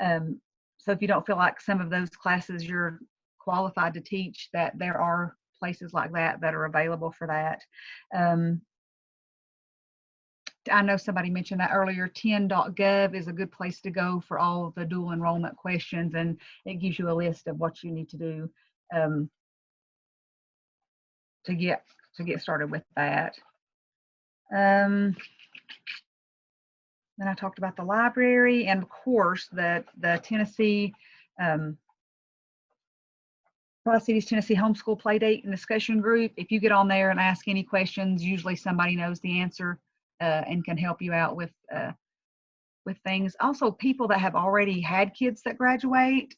So if you don't feel like some of those classes you're qualified to teach, that there are places like that are available for that. I know somebody mentioned that earlier. 10.gov is a good place to go for all of the dual enrollment questions, and it gives you a list of what you need to do to get started with that. Then I talked about the library, and of course the Tennessee Tri-Cities Tennessee Homeschool Playdate and Discussion Group. If you get on there and ask any questions, usually somebody knows the answer and can help you out with things. Also, people that have already had kids that graduated,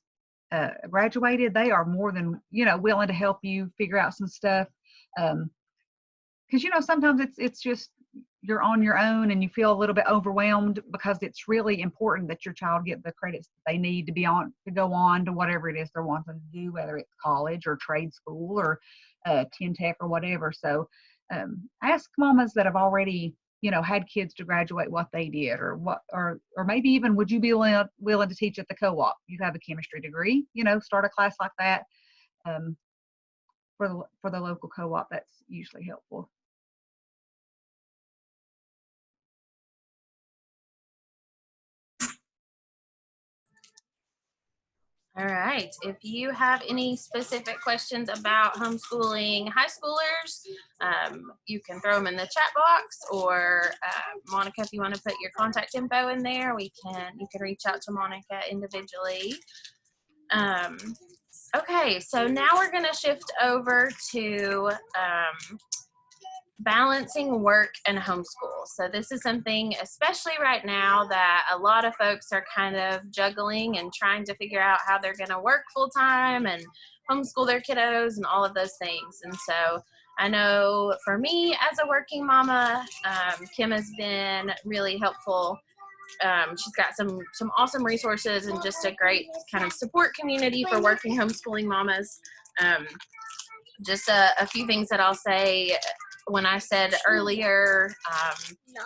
they are more than willing to help you figure out some stuff. Because sometimes it's just you're on your own and you feel a little bit overwhelmed, because it's really important that your child get the credits that they need to go on to whatever it is they're wanting to do, whether it's college or trade school or 10 Tech or whatever. So ask mamas that have already had kids to graduate what they did, or maybe even would you be willing to teach at the co-op? You have a chemistry degree, start a class like that for the local co-op. That's usually helpful. All right. If you have any specific questions about homeschooling high schoolers, you can throw them in the chat box, or Monica, if you want to put your contact info in there, you can reach out to Monica individually. Okay, so now we're going to shift over to balancing work and homeschool. So this is something, especially right now, that a lot of folks are kind of juggling and trying to figure out how they're going to work full time and homeschool their kiddos and all of those things. And so I know for me as a working mama, Kim has been really helpful. She's got some awesome resources and just a great kind of support community for working homeschooling mamas. Just a few things that I'll say. When I said earlier,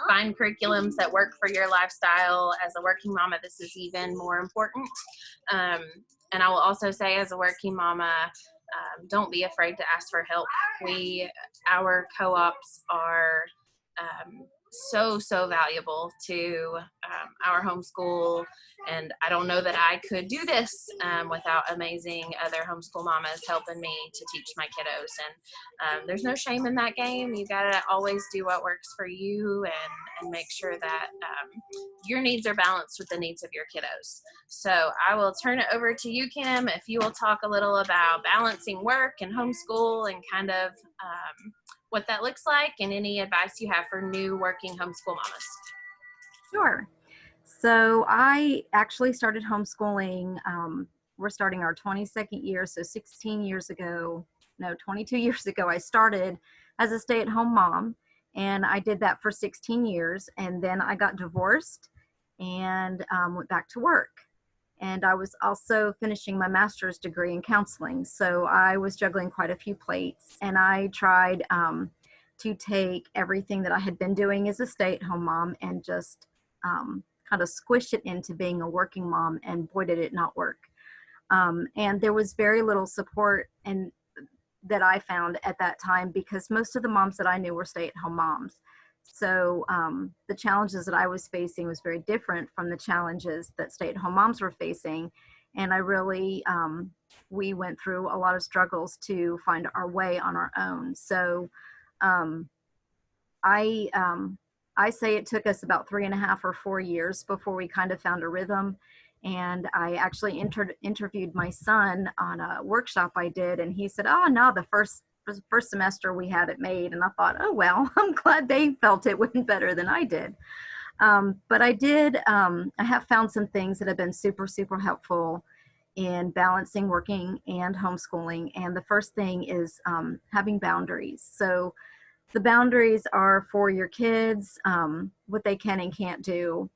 find curriculums that work for your lifestyle. As a working mama, this is even more important. And I will also say, as a working mama, don't be afraid to ask for help. Our co-ops are so valuable to our homeschool, and I don't know that I could do this without amazing other homeschool mamas helping me to teach my kiddos. And there's no shame in that game. You gotta always do what works for you, and make sure that your needs are balanced with the needs of your kiddos. So I will turn it over to you, Kim, if you will talk a little about balancing work and homeschool and kind of what that looks like, and any advice you have for new working homeschool mamas. Sure. So I actually started homeschooling. We're starting our 22nd year. So 22 years ago, I started as a stay-at-home mom, and I did that for 16 years. And then I got divorced and went back to work. And I was also finishing my master's degree in counseling. So I was juggling quite a few plates, and I tried to take everything that I had been doing as a stay-at-home mom and just kind of squish it into being a working mom, and boy, did it not work. And there was very little support that I found at that time, because most of the moms that I knew were stay-at-home moms. So the challenges that I was facing was very different from the challenges that stay-at-home moms were facing. And I really, we went through a lot of struggles to find our way on our own. So I say it took us about 3.5 or 4 years before we kind of found a rhythm. And I actually interviewed my son on a workshop I did, and he said, "Oh no, the first semester we had it made." And I thought, oh well, I'm glad they felt it went better than I did. But I have found some things that have been super helpful in balancing working and homeschooling. And the first thing is having boundaries. So the boundaries are for your kids, what they can and can't do,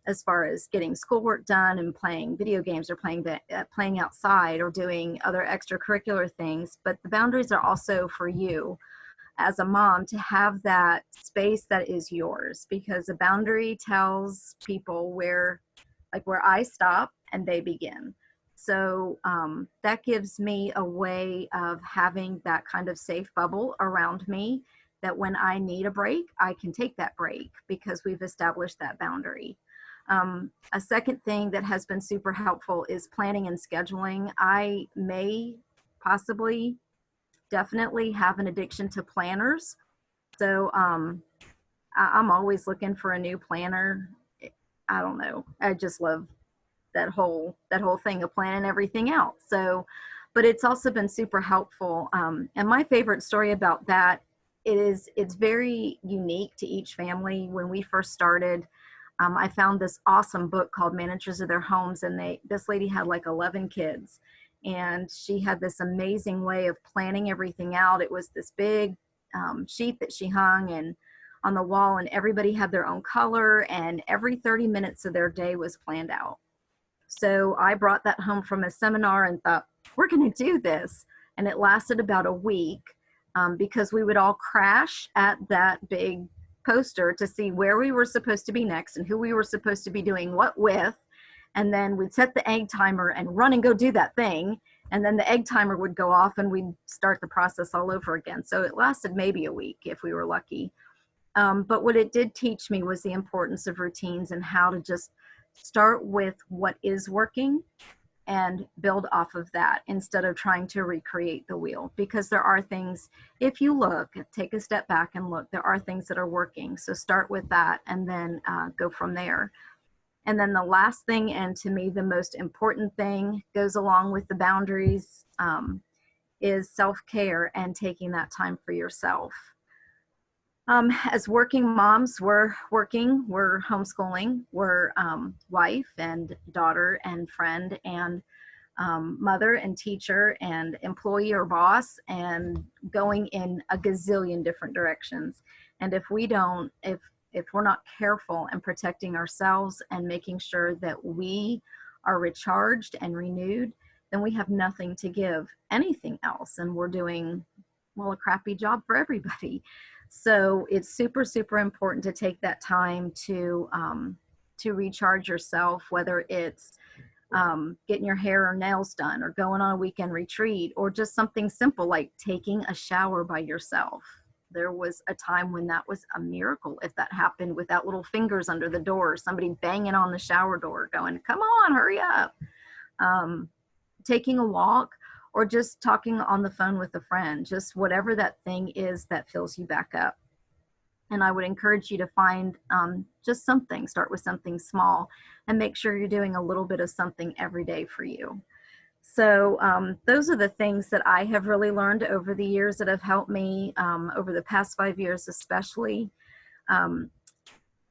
as far as getting schoolwork done and playing video games, or playing outside, or doing other extracurricular things. But the boundaries are also for you as a mom to have that space that is yours, because a boundary tells people where I stop and they begin. So that gives me a way of having that kind of safe bubble around me, that when I need a break, I can take that break because we've established that boundary. A second thing that has been super helpful is planning and scheduling. I may possibly definitely have an addiction to planners. So I'm always looking for a new planner. I don't know. I just love that whole thing of planning everything out. So, but it's also been super helpful. And my favorite story about that is it's very unique to each family. When we first started, I found this awesome book called Managers of Their Homes, and this lady had like 11 kids, and she had this amazing way of planning everything out. It was this big sheet that she hung and on the wall, and everybody had their own color, and every 30 minutes of their day was planned out. So I brought that home from a seminar and thought, we're going to do this. And it lasted about a week because we would all crash at that big poster to see where we were supposed to be next and who we were supposed to be doing what with. And then we'd set the egg timer and run and go do that thing. And then the egg timer would go off and we'd start the process all over again. So it lasted maybe a week if we were lucky. But what it did teach me was the importance of routines and how to just start with what is working and build off of that instead of trying to recreate the wheel. Because there are things, if you look, take a step back and look, there are things that are working. So start with that and then go from there. And then the last thing, and to me the most important thing, goes along with the boundaries, is self-care and taking that time for yourself. As working moms, we're working, we're homeschooling, we're wife and daughter and friend and mother and teacher and employee or boss, and going in a gazillion different directions. And if we don't, if we're not careful and protecting ourselves and making sure that we are recharged and renewed, then we have nothing to give anything else. And we're doing, well, a crappy job for everybody. So it's super, super important to take that time to recharge yourself, whether it's getting your hair or nails done, or going on a weekend retreat, or just something simple like taking a shower by yourself. There was a time when that was a miracle if that happened without little fingers under the door, somebody banging on the shower door going, come on, hurry up. Taking a walk, or just talking on the phone with a friend, just whatever that thing is that fills you back up. And I would encourage you to find just something, start with something small, and make sure you're doing a little bit of something every day for you. So those are the things that I have really learned over the years that have helped me over the past 5 years, especially.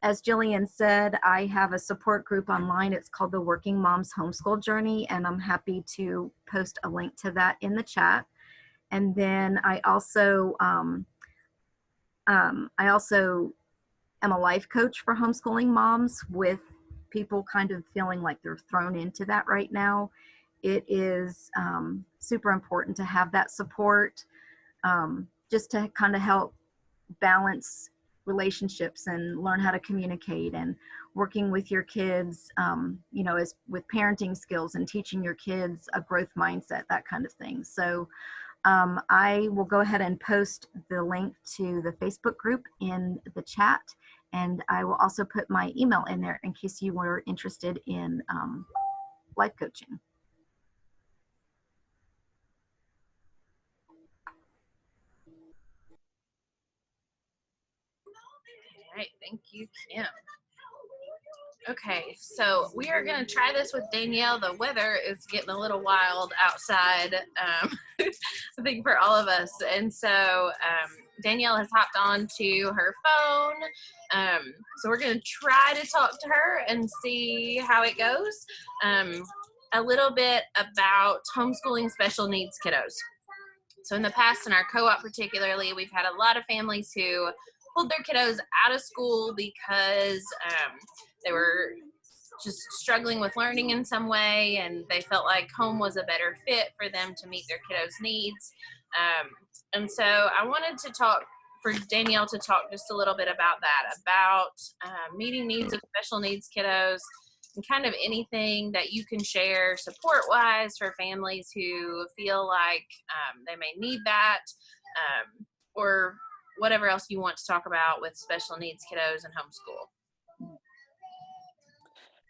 As Jillian said, I have a support group online. It's called the Working Moms Homeschool Journey, and I'm happy to post a link to that in the chat. And then I also am a life coach for homeschooling moms, with people kind of feeling like they're thrown into that right now. It is super important to have that support, just to kind of help balance relationships and learn how to communicate, and working with your kids, you know, as with parenting skills and teaching your kids a growth mindset, that kind of thing. So I will go ahead and post the link to the Facebook group in the chat, and I will also put my email in there in case you were interested in life coaching. All right, thank you, Kim. Okay, so we are going to try this with Danielle. The weather is getting a little wild outside, I think, for all of us. And so Danielle has hopped on to her phone. So we're going to try to talk to her and see how it goes. A little bit about homeschooling special needs kiddos. So in the past, in our co-op particularly, we've had a lot of families who pulled their kiddos out of school because they were just struggling with learning in some way, and they felt like home was a better fit for them to meet their kiddos' needs. And so I wanted to talk, for Danielle to talk just a little bit about that, about meeting needs of special needs kiddos, and kind of anything that you can share support-wise for families who feel like they may need that, or whatever else you want to talk about with special needs kiddos and homeschool.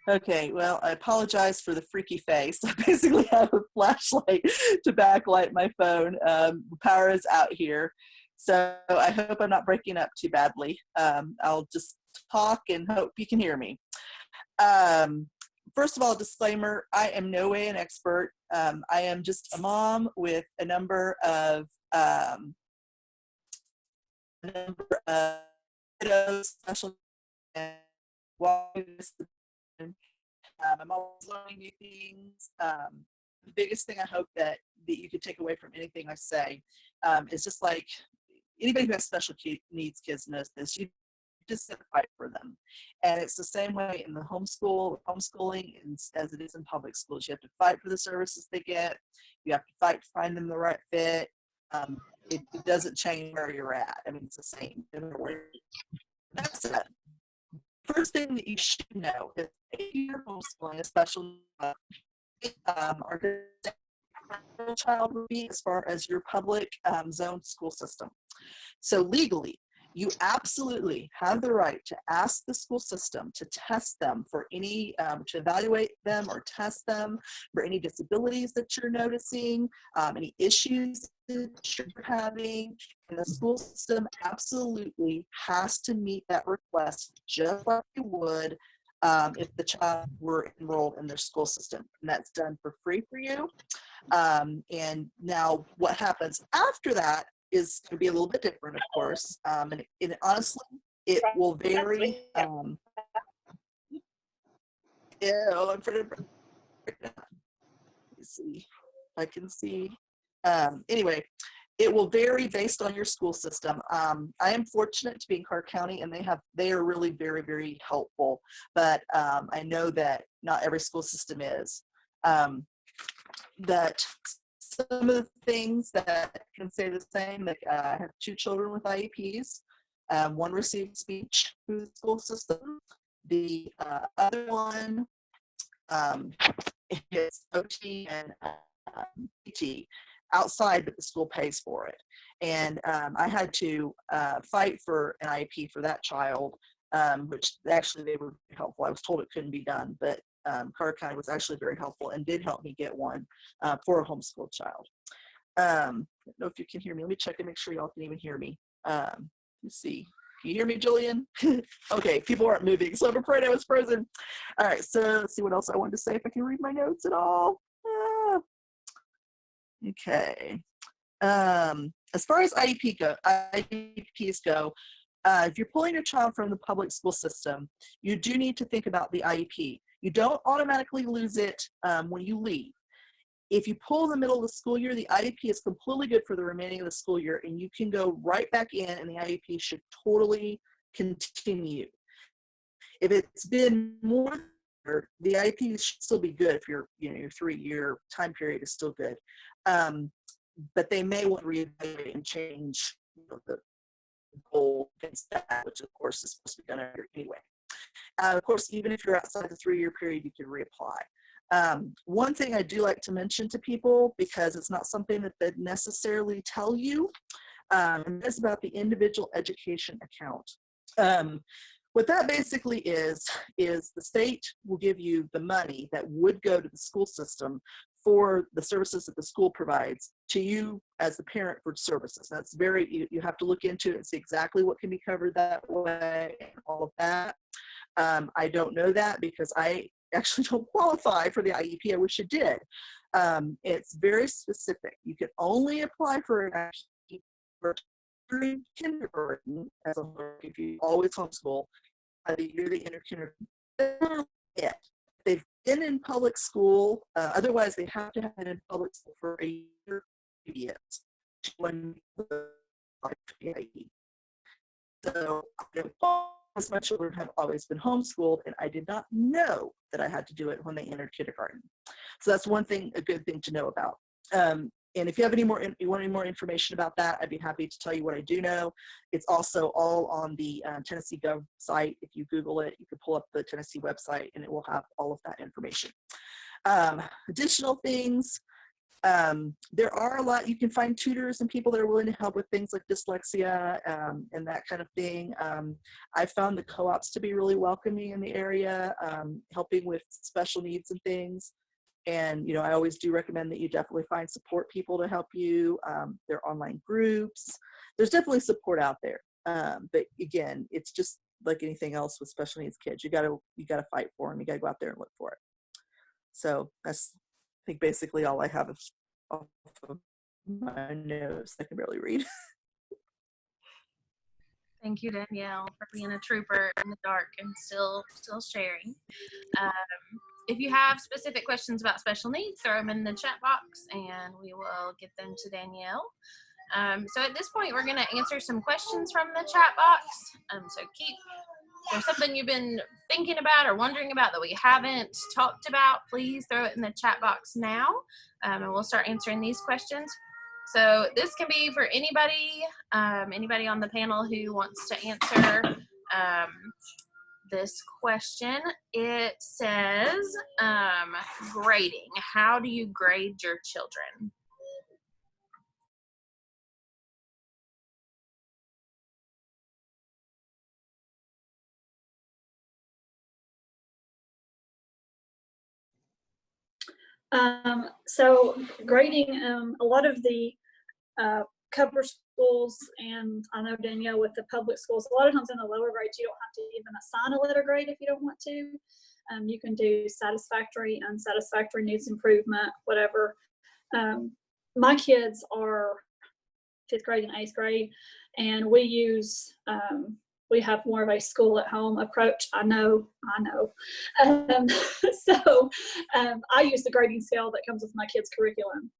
Okay, well, I apologize for the freaky face. I basically have a flashlight to backlight my phone. The power is out here, so I hope I'm not breaking up too badly. I'll just talk and hope you can hear me. First of all, disclaimer, I am no way an expert. I am just a mom with a number of kiddos, special, and I'm always learning new things. The biggest thing I hope that you could take away from anything I say is just like anybody who has special needs kids knows this. You just have to fight for them. And it's the same way in the homeschooling as it is in public schools. You have to fight for the services they get. You have to fight to find them the right fit. It doesn't change where you're at. I mean, it's the same. That's it. First thing that you should know is if you're homeschooling, especially our child would be as far as your public zone school system. So legally, you absolutely have the right to ask the school system to test them for any, to evaluate them or test them for any disabilities that you're noticing, any issues that you're having, and the school system absolutely has to meet that request just like you would if the child were enrolled in their school system. And that's done for free for you. And now what happens after that is going to be a little bit different, of course. And honestly, it will vary. I'm afraid of, let me see. I can see. Anyway, it will vary based on your school system. I am fortunate to be in Clark County, and they are really very, very helpful. But I know that not every school system is. That some of the things that can say the same, like I have 2 children with IEPs. One received speech through the school system. The other one is OT and PT outside, but the school pays for it. And I had to fight for an IEP for that child, which actually they were helpful. I was told it couldn't be done, but Clark County was actually very helpful and did help me get one for a homeschool child. I don't know if you can hear me. Let me check and make sure y'all can even hear me. Let's see. Can you hear me, Julian? Okay, people aren't moving, so I'm afraid I was frozen. All right, so let's see what else I wanted to say, if I can read my notes at all. Okay. As far as IEPs go, if you're pulling your child from the public school system, you do need to think about the IEP. You don't automatically lose it when you leave. If you pull in the middle of the school year, the IEP is completely good for the remaining of the school year, and you can go right back in, and the IEP should totally continue. If it's been more, the IEP should still be good if your 3-year time period is still good. But they may want to reevaluate and change the goal against that, which of course is supposed to be done anyway. Of course, even if you're outside the 3-year period, you can reapply. One thing I do like to mention to people, because it's not something that they necessarily tell you, and that's about the individual education account. What that basically is the state will give you the money that would go to the school system for the services that the school provides to you as the parent for services. That's you have to look into it and see exactly what can be covered that way and all of that. I don't know that because I actually don't qualify for the IEP. I wish it did. It's very specific. You can only apply for an IEP for kindergarten as a whole if you always homeschool by the year they enter kindergarten. They've been in public school, otherwise they have to have been in public school for a year previous to when the IEP. So as my children have always been homeschooled, and I did not know that I had to do it when they entered kindergarten. So that's one thing, a good thing to know about. And if you have you want any more information about that, I'd be happy to tell you what I do know. It's also all on the Tennessee Gov site. If you Google it, you can pull up the Tennessee website and it will have all of that information. Additional things, there are a lot, you can find tutors and people that are willing to help with things like dyslexia and that kind of thing. I found the co-ops to be really welcoming in the area, helping with special needs and things. And, I always do recommend that you definitely find support people to help you. There are online groups. There's definitely support out there. But again, it's just like anything else with special needs kids. You gotta fight for them. You gotta go out there and look for it. So that's, I think, basically all I have off of my notes. I can barely read. Thank you, Danielle, for being a trooper in the dark and still sharing. If you have specific questions about special needs, throw them in the chat box and we will get them to Danielle. So at this point, we're going to answer some questions from the chat box. So if there's something you've been thinking about or wondering about that we haven't talked about, please throw it in the chat box now, and we'll start answering these questions. So this can be for anybody on the panel who wants to answer this question. It says, grading. How do you grade your children? So grading, a lot of the cover schools, and I know Danielle with the public schools, a lot of times in the lower grades, you don't have to even assign a letter grade if you don't want to. You can do satisfactory, unsatisfactory, needs improvement, whatever. My kids are 5th grade and 8th grade, and we use, we have more of a school at home approach. I know. So I use the grading scale that comes with my kids' curriculum.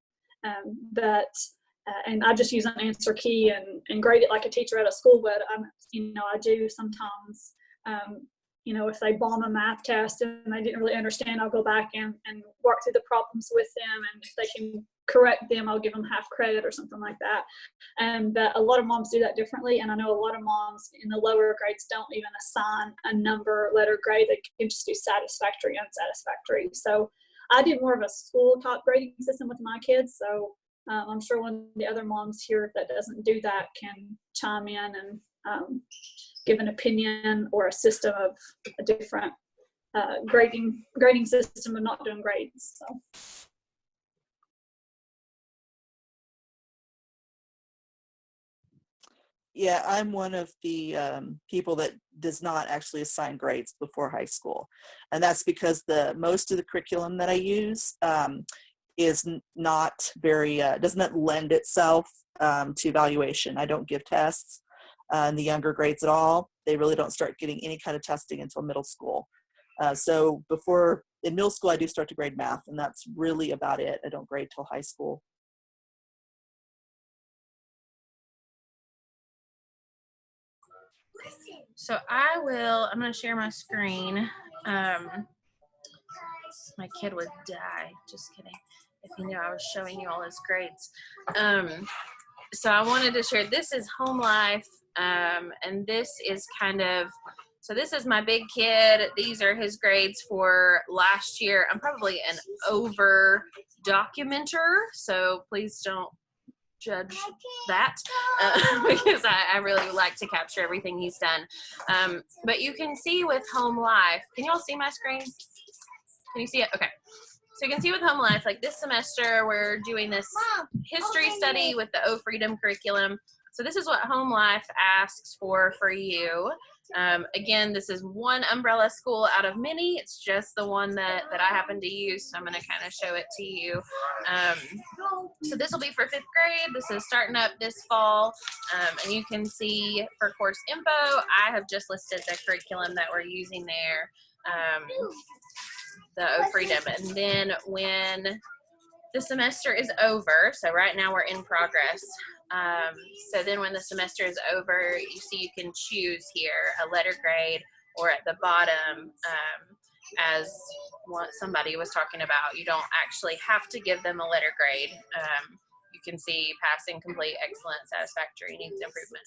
And I just use an answer key and grade it like a teacher at a school would. I do sometimes, if they bomb a math test and they didn't really understand, I'll go back and work through the problems with them. And if they can correct them, I'll give them half credit or something like that. But a lot of moms do that differently. And I know a lot of moms in the lower grades don't even assign a number letter grade. They can just do satisfactory, unsatisfactory. So I do more of a school top grading system with my kids. So I'm sure one of the other moms here that doesn't do that can chime in and give an opinion or a system of a different grading system of not doing grades. So. Yeah, I'm one of the people that does not actually assign grades before high school. And that's because most of the curriculum that I use is not very, does not lend itself to evaluation. I don't give tests in the younger grades at all. They really don't start getting any kind of testing until middle school. So in middle school, I do start to grade math, and that's really about it. I don't grade till high school. So I'm going to share my screen. My kid would die, just kidding, if he knew I was showing you all his grades. So I wanted to share, this is home life, and this is so this is my big kid. These are his grades for last year. I'm probably an over documenter, so please don't judge that because I really like to capture everything he's done. But you can see with home life, can you all see my screen? Can you see it? Okay. So you can see with home life, like this semester, we're doing this history study with the O Freedom curriculum. So this is what home life asks for you. Again, this is one umbrella school out of many. It's just the one that I happen to use. So I'm going to kind of show it to you. So this will be for 5th grade. This is starting up this fall. And you can see for course info, I have just listed the curriculum that we're using there. The O Freedom. And then when the semester is over, so right now we're in progress. So then when the semester is over, you see you can choose here a letter grade, or at the bottom, as what somebody was talking about, you don't actually have to give them a letter grade. You can see passing, complete, excellent, satisfactory, needs improvement.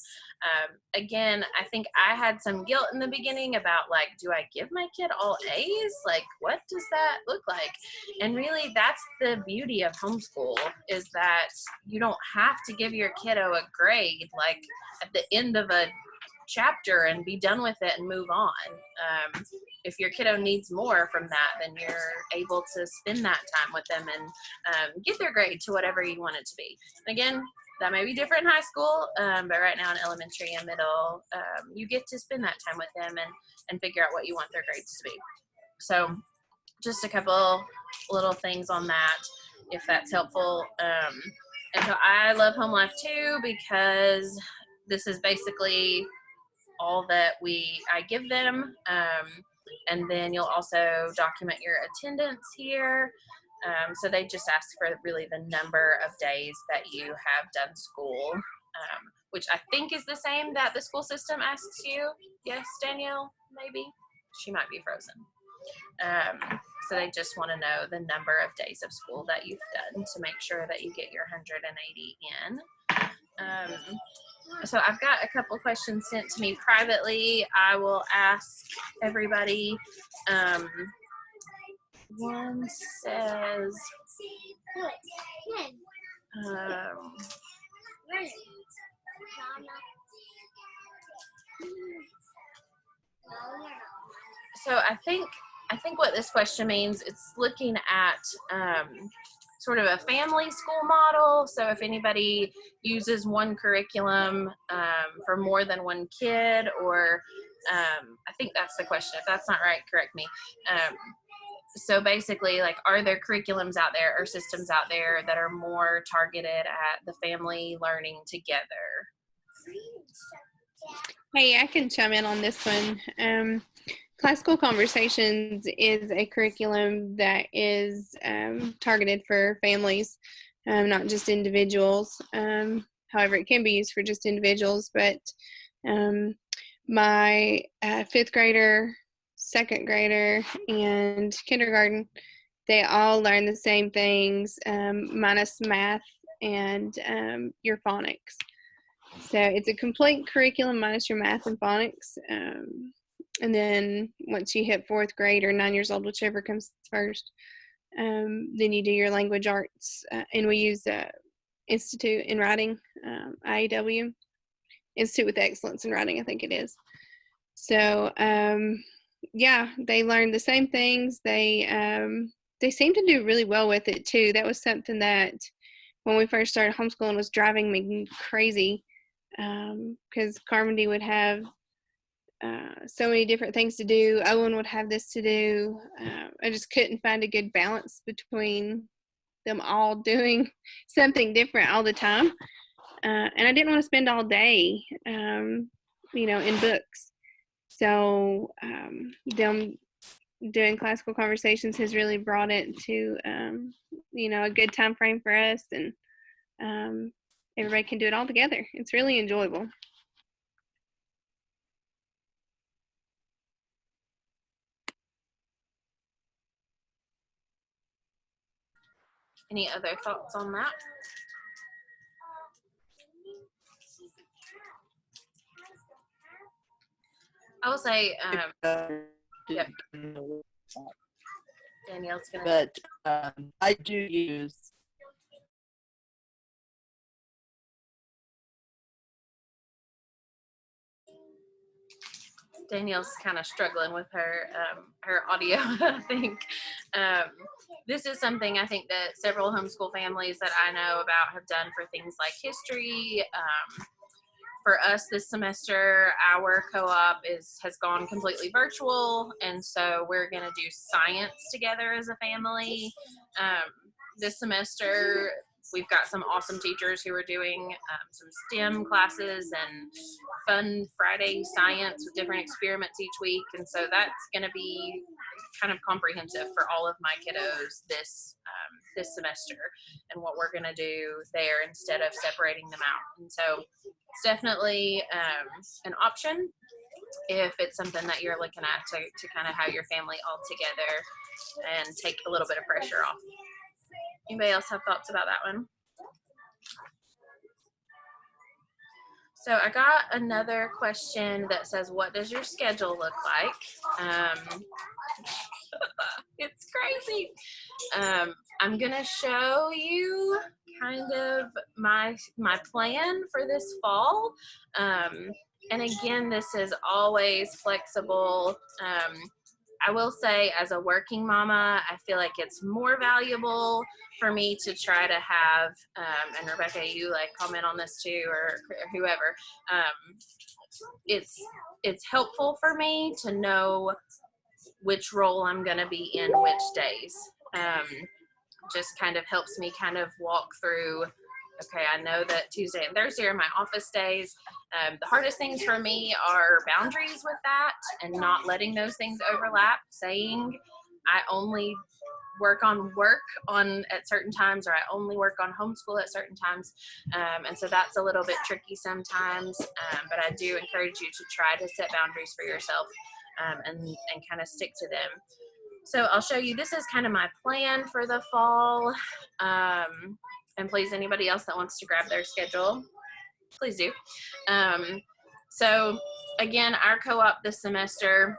Again, I think I had some guilt in the beginning about like, do I give my kid all A's? Like, what does that look like? And really, that's the beauty of homeschool, is that you don't have to give your kiddo a grade like at the end of a chapter and be done with it and move on. If your kiddo needs more from that, then you're able to spend that time with them and get their grade to whatever you want it to be. And again, that may be different in high school, but right now in elementary and middle, you get to spend that time with them and figure out what you want their grades to be. So just a couple little things on that, if that's helpful. And so I love home life too, because this is basically all that I give them. And then you'll also document your attendance here. So they just ask for really the number of days that you have done school, which I think is the same that the school system asks you. Yes, Danielle, maybe? She might be frozen. So they just want to know the number of days of school that you've done to make sure that you get your 180 in. So I've got a couple questions sent to me privately. I will ask everybody. One says, so I think I think what this question means, it's looking at sort of a family school model. So if anybody uses one curriculum for more than one kid, or I think that's the question. If that's not right, correct me. So basically, like, are there curriculums out there or systems out there that are more targeted at the family learning together? Hey, I can chime in on this one. Classical Conversations is a curriculum that is targeted for families, not just individuals. However, it can be used for just individuals, but my fifth grader, second grader, and kindergarten, they all learn the same things, minus math and your phonics. So it's a complete curriculum minus your math and phonics. And then once you hit fourth grade or 9 years old, whichever comes first, then you do your language arts. And we use Institute in Writing, IEW, Institute with Excellence in Writing, I think it is. So, yeah, they learn the same things. They seem to do really well with it, too. That was something that when we first started homeschooling was driving me crazy, because Carmody would have so many different things to do. Owen would have this to do. I just couldn't find a good balance between them all doing something different all the time. And I didn't want to spend all day, in books. So them doing Classical Conversations has really brought it to, a good time frame for us, and everybody can do it all together. It's really enjoyable. Any other thoughts on that? I will say, yep. Danielle's gonna. But I do use. Danielle's kind of struggling with her audio, I think. This is something I think that several homeschool families that I know about have done for things like history. For us this semester, our co-op has gone completely virtual, and so we're going to do science together as a family. This semester, we've got some awesome teachers who are doing some STEM classes and fun Friday science with different experiments each week. And so that's going to be kind of comprehensive for all of my kiddos this semester, and what we're going to do there instead of separating them out. And so it's definitely an option if it's something that you're looking at to kind of have your family all together and take a little bit of pressure off. Anybody else have thoughts about that one? So I got another question that says, what does your schedule look like? It's crazy. I'm gonna show you kind of my plan for this fall. And again, this is always flexible. I will say, as a working mama, I feel like it's more valuable for me to try to have, and Rebecca, you like comment on this too, or whoever, it's helpful for me to know which role I'm going to be in which days. Just kind of helps me kind of walk through, okay, I know that Tuesday and Thursday are my office days. The hardest things for me are boundaries with that and not letting those things overlap, saying I only work on at certain times, or I only work on homeschool at certain times. And so that's a little bit tricky sometimes, but I do encourage you to try to set boundaries for yourself and kind of stick to them. So I'll show you, this is kind of my plan for the fall. And please, anybody else that wants to grab their schedule, please do. So again, our co-op this semester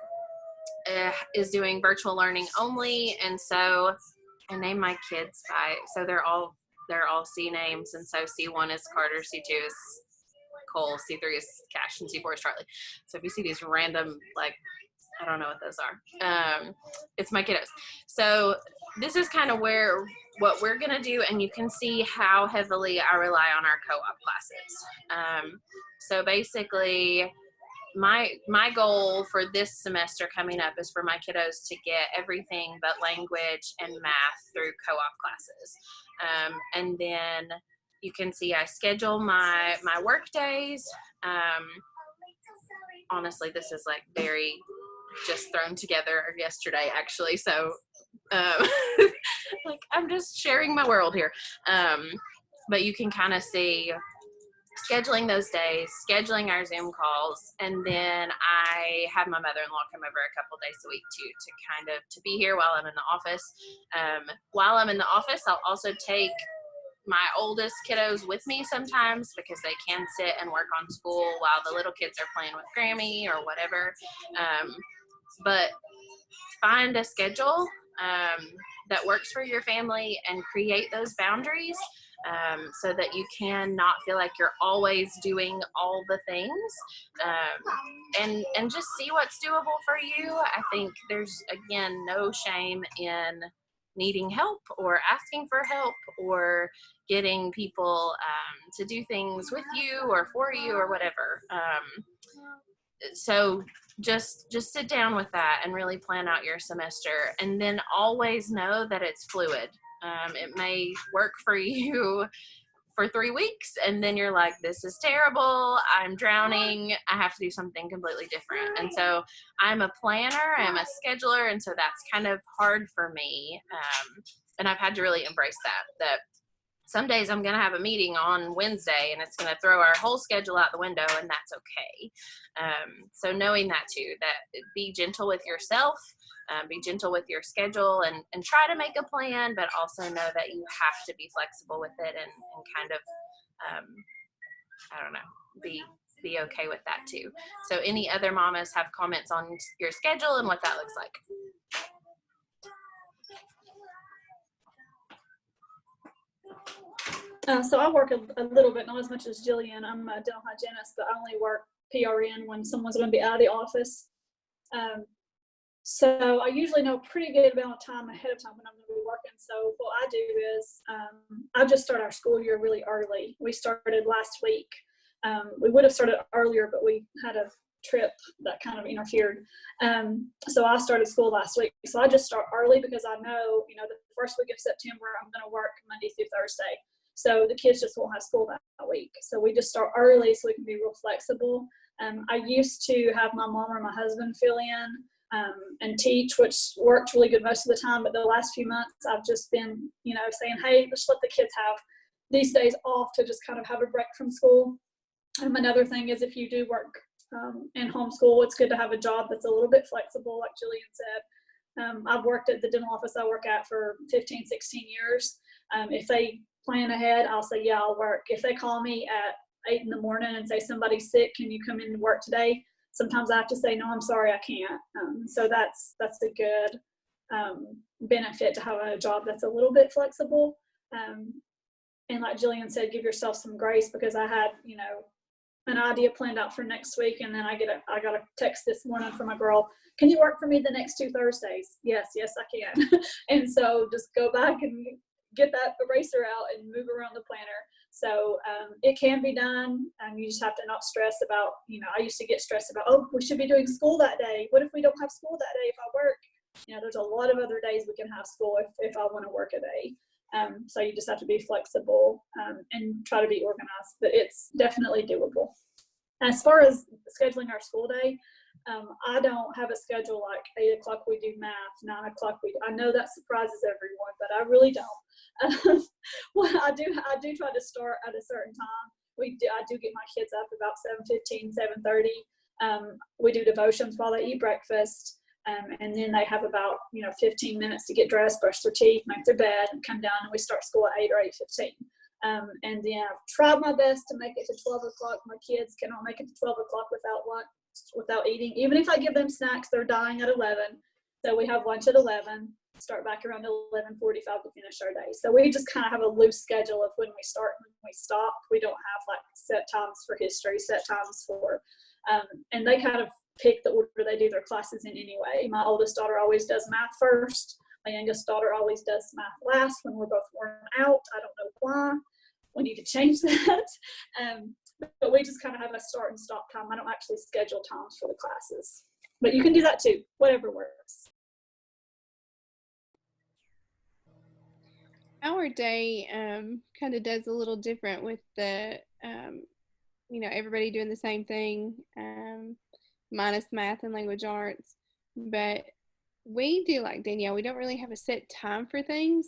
is doing virtual learning only. And so I named my kids so they're all C names. And so C1 is Carter, C2 is Cole, C3 is Cash, and C4 is Charlie. So if you see these random like I don't know what those are. It's my kiddos. So this is kind of what we're going to do, and you can see how heavily I rely on our co-op classes. So basically, my goal for this semester coming up is for my kiddos to get everything but language and math through co-op classes. And then you can see I schedule my work days. Honestly, this is like very just thrown together yesterday, actually. So like I'm just sharing my world here. But you can kind of see scheduling those days, scheduling our Zoom calls, and then I have my mother-in-law come over a couple days a week to be here while I'm in the office. While I'm in the office, I'll also take my oldest kiddos with me sometimes because they can sit and work on school while the little kids are playing with Grammy or whatever. But find a schedule that works for your family and create those boundaries so that you can not feel like you're always doing all the things, and just see what's doable for you. I think there's, again, no shame in needing help or asking for help or getting people to do things with you or for you or whatever. So just sit down with that and really plan out your semester, and then always know that it's fluid. It may work for you for 3 weeks, and then you're like, this is terrible, I'm drowning, I have to do something completely different. And so I'm a planner, I'm a scheduler, and so that's kind of hard for me. And I've had to really embrace that some days I'm going to have a meeting on Wednesday and it's going to throw our whole schedule out the window, and that's okay. So knowing that too, that be gentle with yourself, be gentle with your schedule, and try to make a plan, but also know that you have to be flexible with it and kind of, I don't know, be okay with that too. So any other mamas have comments on your schedule and what that looks like? So I work a little bit, not as much as Jillian. I'm a dental hygienist, but I only work PRN when someone's going to be out of the office. So I usually know a pretty good amount of time ahead of time when I'm going to be working. So what I do is I just start our school year really early. We started last week. We would have started earlier, but we had a trip that kind of interfered. So I started school last week. So I just start early because I know, the first week of September, I'm going to work Monday through Thursday. So the kids just won't have school that week. So we just start early so we can be real flexible. I used to have my mom or my husband fill in and teach, which worked really good most of the time. But the last few months, I've just been, saying, hey, let's let the kids have these days off to just kind of have a break from school. Another thing is if you do work in homeschool, it's good to have a job that's a little bit flexible, like Jillian said. I've worked at the dental office I work at for 15, 16 years. If they plan ahead, I'll say, yeah, I'll work. If they call me at 8 in the morning and say somebody's sick, can you come in to work today? Sometimes I have to say, no, I'm sorry, I can't. So that's a good benefit to have a job that's a little bit flexible. And like Jillian said, give yourself some grace, because I had, an idea planned out for next week, and then I got a text this morning from a girl, can you work for me the next 2 Thursdays? Yes, I can. And so just go back and get that eraser out and move around the planner. So it can be done. You just have to not stress about, I used to get stressed about, oh, we should be doing school that day. What if we don't have school that day if I work? There's a lot of other days we can have school if I want to work a day. So you just have to be flexible and try to be organized, but it's definitely doable. As far as scheduling our school day, I don't have a schedule like 8 o'clock we do math, 9 o'clock I know that surprises everyone, but I really don't. Well, I do try to start at a certain time. I do get my kids up about 7:15, 7:30. We do devotions while they eat breakfast. And then they have about 15 minutes to get dressed, brush their teeth, make their bed, and come down, and we start school at 8 or 8:15. And then I've tried my best to make it to 12 o'clock. My kids cannot make it to 12 o'clock without lunch, without eating. Even if I give them snacks, they're dying at 11. So we have lunch at 11, start back around 11:45 to finish our day. So we just kind of have a loose schedule of when we start and when we stop. We don't have like set times for history, set times for, and they kind of pick the order they do their classes in anyway. My oldest daughter always does math first. My youngest daughter always does math last when we're both worn out. I don't know why. We need to change that. But we just kind of have a start and stop time. I don't actually schedule times for the classes. But you can do that too, whatever works. Our day kind of does a little different with the, everybody doing the same thing, minus math and language arts. But we do like Danielle. We don't really have a set time for things.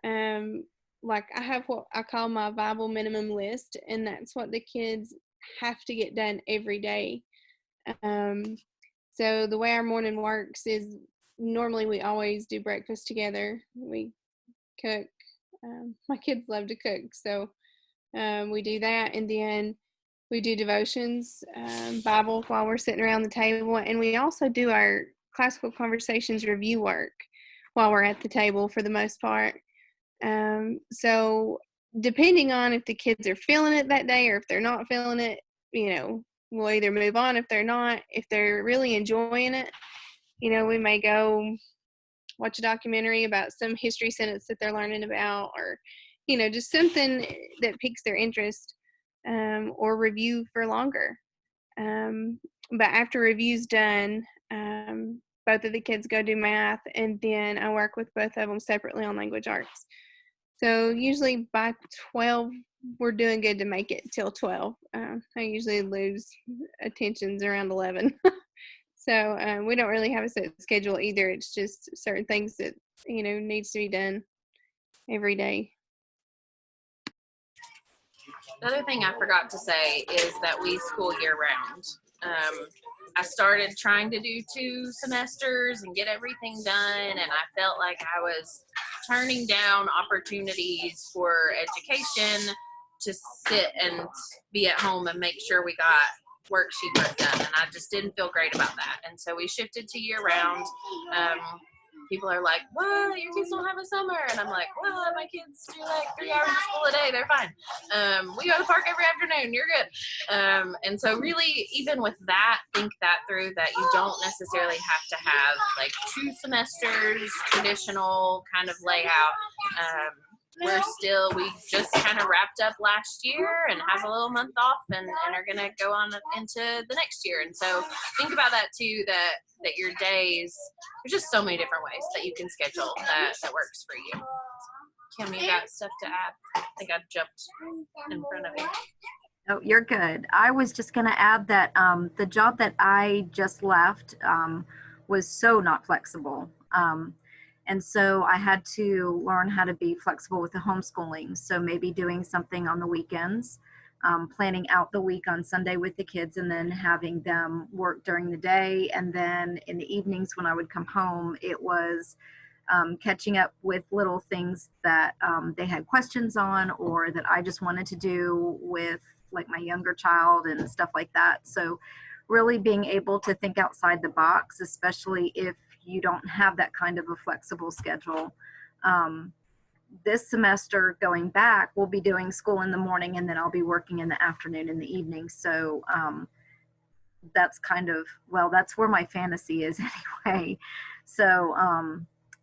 Like I have what I call my Bible minimum list, and that's what the kids have to get done every day. So the way our morning works is normally we always do breakfast together. We cook. My kids love to cook, so we do that, and then we do devotions, Bible while we're sitting around the table, and we also do our classical conversations review work while we're at the table for the most part. So depending on if the kids are feeling it that day or if they're not feeling it, we'll either move on if they're not. If they're really enjoying it, we may go watch a documentary about some history sentence that they're learning about, or, just something that piques their interest, or review for longer. But after review's done, both of the kids go do math, and then I work with both of them separately on language arts. So usually by 12, we're doing good to make it till 12. I usually lose attentions around 11. So we don't really have a set schedule either. It's just certain things that, needs to be done every day. The other thing I forgot to say is that we school year round. I started trying to do 2 semesters and get everything done, and I felt like I was turning down opportunities for education to sit and be at home and make sure we got worksheet work done, and I just didn't feel great about that. And so we shifted to year round. People are like, what, your kids don't have a summer? And I'm like, well, my kids do like 3 hours of school a day, they're fine. We go to the park every afternoon, you're good. And so really, even with that, think that through, that you don't necessarily have to have like 2 semesters, traditional kind of layout. We just kind of wrapped up last year and have a little month off, and are going to go on into the next year. And so think about that too, that your days, there's just so many different ways that you can schedule that works for you. Kim, you got stuff to add? I think I jumped in front of you. Oh, you're good. I was just going to add that the job that I just left was so not flexible. And so I had to learn how to be flexible with the homeschooling. So maybe doing something on the weekends, planning out the week on Sunday with the kids, and then having them work during the day. And then in the evenings when I would come home, it was catching up with little things that they had questions on, or that I just wanted to do with like my younger child and stuff like that. So really being able to think outside the box, especially if you don't have that kind of a flexible schedule. This semester going back, we'll be doing school in the morning, and then I'll be working in the afternoon and the evening. So that's kind of, that's where my fantasy is anyway. So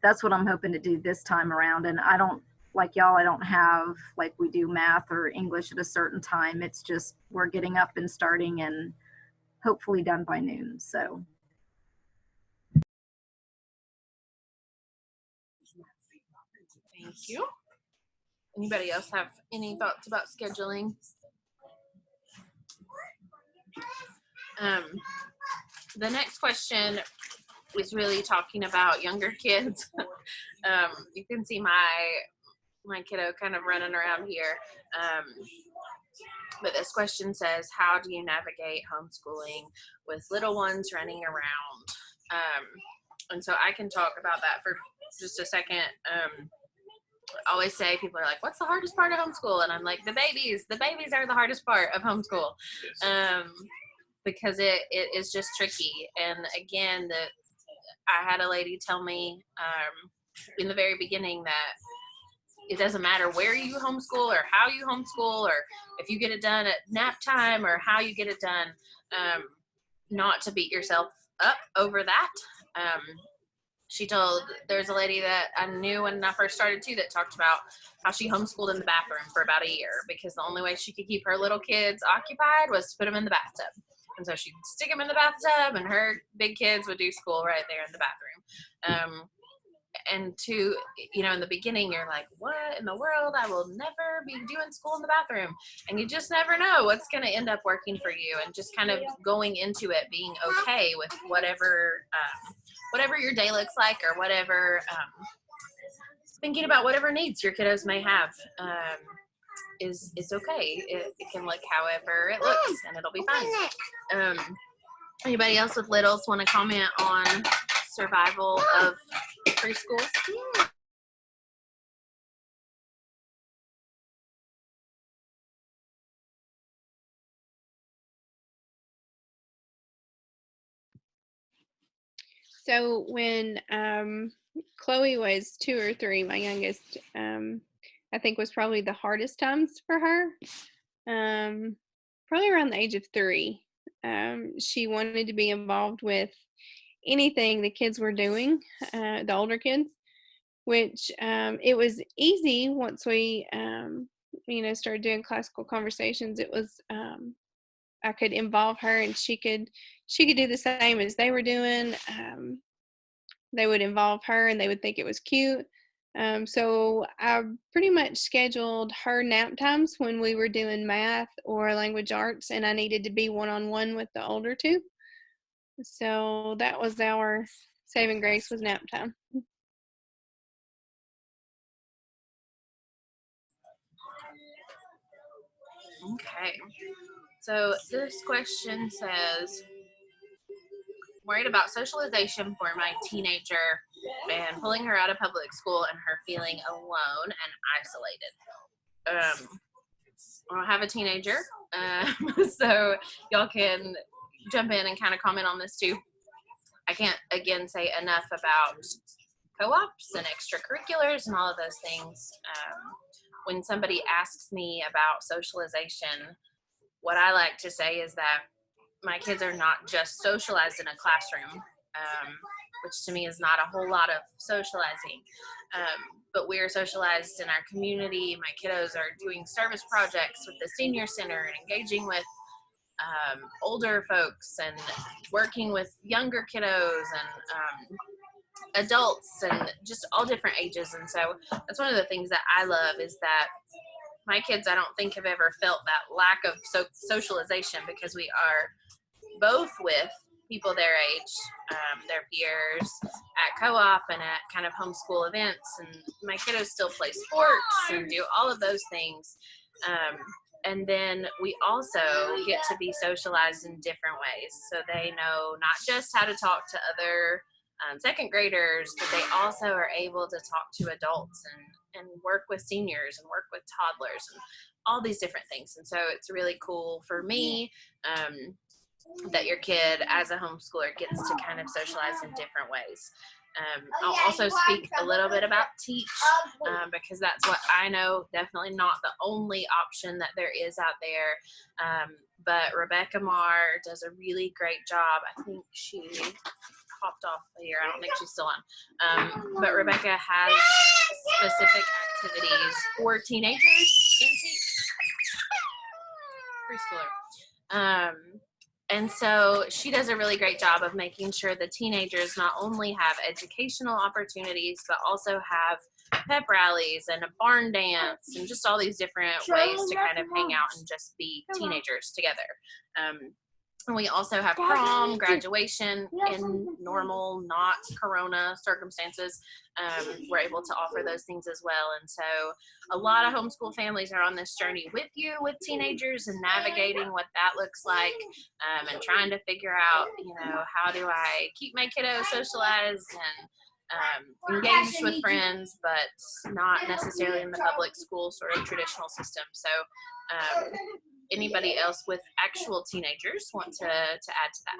that's what I'm hoping to do this time around. And I don't, like y'all, I don't have like we do math or English at a certain time. It's just we're getting up and starting and hopefully done by noon. So. Thank you. Anybody else have any thoughts about scheduling? The next question is really talking about younger kids. You can see my kiddo kind of running around here. But this question says, how do you navigate homeschooling with little ones running around? And so I can talk about that for just a second. I always say, people are like, what's the hardest part of homeschool? And I'm like, the babies are the hardest part of homeschool. Because it is just tricky. And again, I had a lady tell me in the very beginning that it doesn't matter where you homeschool or how you homeschool, or if you get it done at nap time or how you get it done. not to beat yourself up over that. There's a lady that I knew when I first started too that talked about how she homeschooled in the bathroom for about a year because the only way she could keep her little kids occupied was to put them in the bathtub. And so she'd stick them in the bathtub and her big kids would do school right there in the bathroom. And in the beginning, you're like, what in the world? I will never be doing school in the bathroom. And you just never know what's going to end up working for you, and just kind of going into it, being okay with whatever your day looks like, or whatever, thinking about whatever needs your kiddos may have, is okay. It can look however it looks, and it'll be fine. Anybody else with littles want to comment on survival of preschool? So when Chloe was 2 or 3, my youngest, I think was probably the hardest times for her. Probably around the age of 3. She wanted to be involved with anything the kids were doing, the older kids, which it was easy once we, started doing classical conversations. It was, I could involve her, and she could do the same as they were doing. They would involve her, and they would think it was cute. So I pretty much scheduled her nap times when we were doing math or language arts, and I needed to be one-on-one with the older 2. So that was our saving grace, was nap time. Okay. So this question says, worried about socialization for my teenager and pulling her out of public school and her feeling alone and isolated. I don't have a teenager, so y'all can jump in and kind of comment on this too. I can't, again, say enough about co-ops and extracurriculars and all of those things. When somebody asks me about socialization, what I like to say is that my kids are not just socialized in a classroom, which to me is not a whole lot of socializing, but we are socialized in our community. My kiddos are doing service projects with the senior center and engaging with older folks and working with younger kiddos and adults and just all different ages. And so that's one of the things that I love, is that my kids, I don't think, have ever felt that lack of socialization, because we are both with people their age, their peers, at co-op and at kind of homeschool events. And my kiddos still play sports and do all of those things. And then we also get to be socialized in different ways. So they know not just how to talk to other second graders, but they also are able to talk to adults and work with seniors and work with toddlers and all these different things. And so it's really cool for me that your kid, as a homeschooler, gets to kind of socialize in different ways. I'll also speak a little bit about teach, because that's what I know, definitely not the only option that there is out there. But Rebecca Marr does a really great job. I think she hopped off here. I don't think she's still on. But Rebecca has specific activities for teenagers in teach, preschooler. And so she does a really great job of making sure the teenagers not only have educational opportunities, but also have pep rallies and a barn dance and just all these different ways to kind of hang out and just be teenagers together. And we also have prom, graduation in normal, not corona circumstances. We're able to offer those things as well. And so a lot of homeschool families are on this journey with you, with teenagers, and navigating what that looks like, and trying to figure out, how do I keep my kiddo socialized and engaged with friends, but not necessarily in the public school sort of traditional system. So anybody else with actual teenagers want to add to that?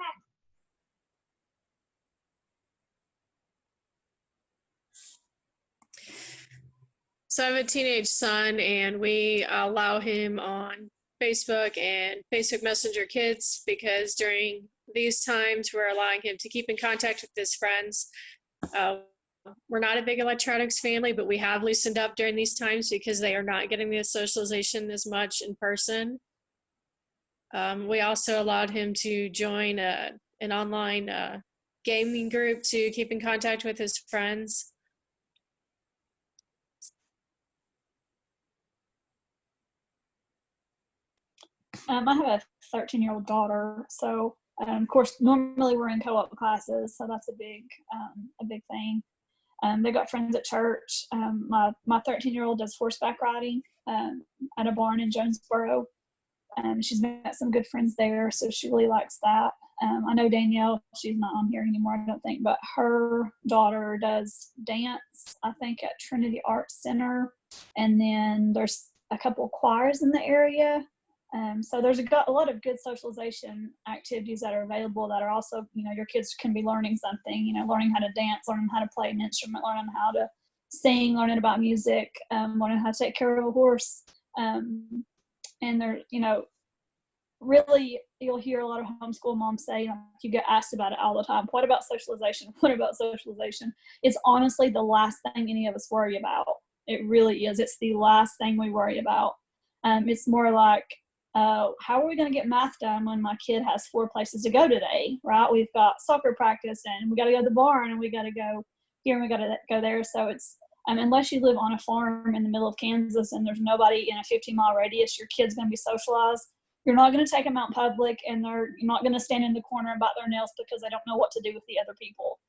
So I have a teenage son, and we allow him on Facebook and Facebook Messenger Kids, because during these times, we're allowing him to keep in contact with his friends. We're not a big electronics family, but we have loosened up during these times because they are not getting the socialization as much in person. We also allowed him to join an online gaming group to keep in contact with his friends. I have a 13-year-old daughter, so of course normally we're in co-op classes, so that's a big thing. They got friends at church. My 13-year-old does horseback riding at a barn in Jonesboro. She's met some good friends there, so she really likes that. I know Danielle, she's not on here anymore, I don't think, but her daughter does dance, I think, at Trinity Arts Center. And then there's a couple of choirs in the area. So there's a lot of good socialization activities that are available that are also, your kids can be learning something, learning how to dance, learning how to play an instrument, learning how to sing, learning about music, learning how to take care of a horse. And they're, really, you'll hear a lot of homeschool moms say, you get asked about it all the time. What about socialization? What about socialization? It's honestly the last thing any of us worry about. It really is. It's the last thing we worry about. It's more like, how are we going to get math done when my kid has 4 places to go today, right? We've got soccer practice and we got to go to the barn and we got to go here and we got to go there. So it's, unless you live on a farm in the middle of Kansas and there's nobody in a 15-mile radius, your kid's going to be socialized. You're not going to take them out in public, and you're not going to stand in the corner and bite their nails because they don't know what to do with the other people.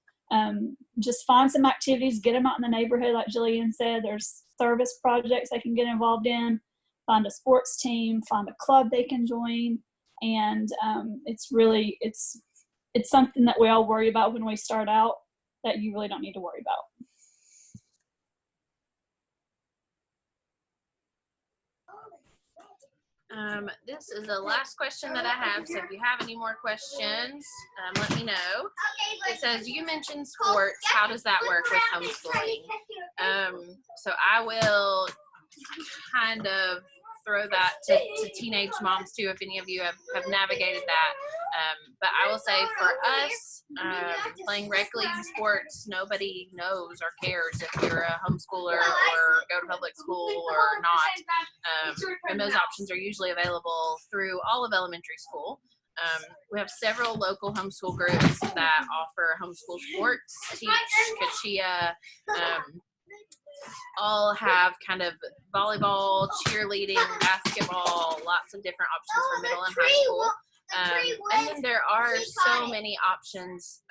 Just find some activities, get them out in the neighborhood. Like Jillian said, there's service projects they can get involved in. Find a sports team, find a club they can join. And it's something that we all worry about when we start out that you really don't need to worry about. This is the last question that I have, so if you have any more questions, let me know. It says, you mentioned sports. How does that work with homeschooling? So I will kind of throw that to teenage moms too, if any of you have navigated that. But I will say for us, playing rec league sports, nobody knows or cares if you're a homeschooler or go to public school or not. And those options are usually available through all of elementary school. We have several local homeschool groups that offer homeschool sports, Teach, Kachia, all have kind of volleyball, cheerleading, basketball, lots of different options for middle and high school. And then there are so many options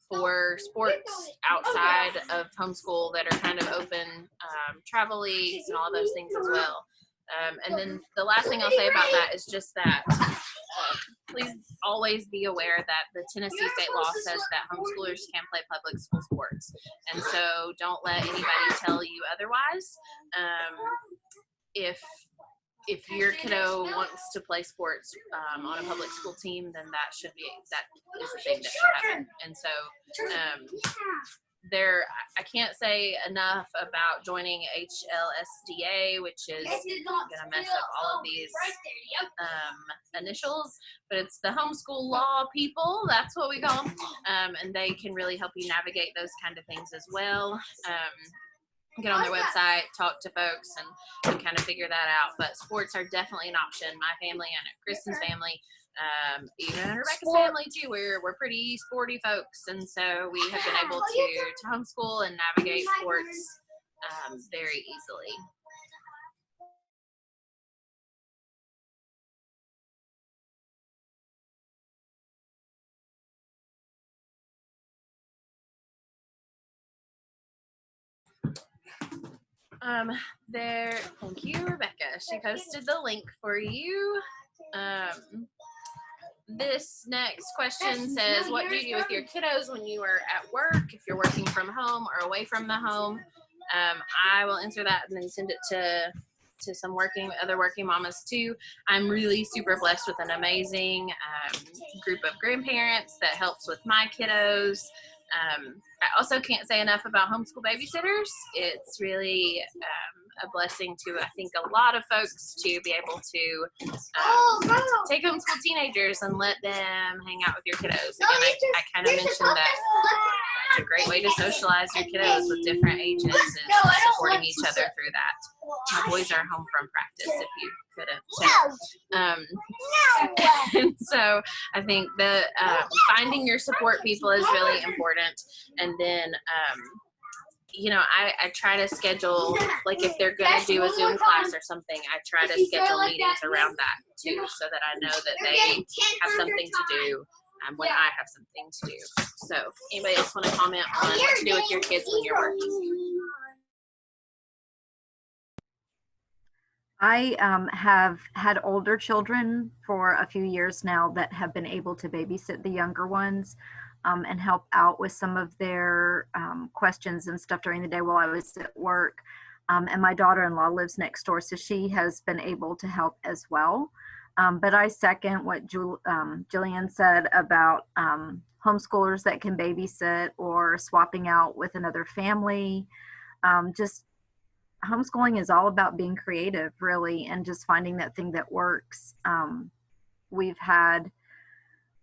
for sports outside of homeschool that are kind of open, travel leagues and all of those things as well. And then the last thing I'll say about that is just that please always be aware that the Tennessee state law says that homeschoolers can play public school sports. And so don't let anybody tell you otherwise. If your kiddo wants to play sports on a public school team, then that is a thing that should happen. And so I can't say enough about joining HLSDA, which is gonna mess up all of these initials, but it's the homeschool law people, that's what we call them, and they can really help you navigate those kind of things as well. Get on their website, talk to folks, and kind of figure that out. But sports are definitely an option. My family and Kristen's family, even Rebecca's family too, we're pretty sporty folks, and so we have been able to homeschool and navigate sports very easily. Thank you, Rebecca. She posted the link for you. This next question says, what do you do with your kiddos when you are at work, if you're working from home or away from the home? I will answer that and then send it to some other working mamas too. I'm really super blessed with an amazing group of grandparents that helps with my kiddos. I also can't say enough about homeschool babysitters. It's really a blessing to, I think, a lot of folks to be able to take homeschool teenagers and let them hang out with your kiddos. Again, I kind of mentioned that it's a great way to socialize your kiddos with different ages and supporting each other through that. My boys are home from practice, if you couldn't tell. And so I think the finding your support people is really important. And then, you know, I try to schedule, like if they're going to do a Zoom class or something, I try to schedule meetings around that too, so that I know that they have something to do when I have something to do. So anybody else want to comment on what to do with your kids when you're working? I have had older children for a few years now that have been able to babysit the younger ones and help out with some of their questions and stuff during the day while I was at work. And my daughter-in-law lives next door, so she has been able to help as well. But I second what Jillian said about homeschoolers that can babysit or swapping out with another family. Just homeschooling is all about being creative, really, and just finding that thing that works. We've had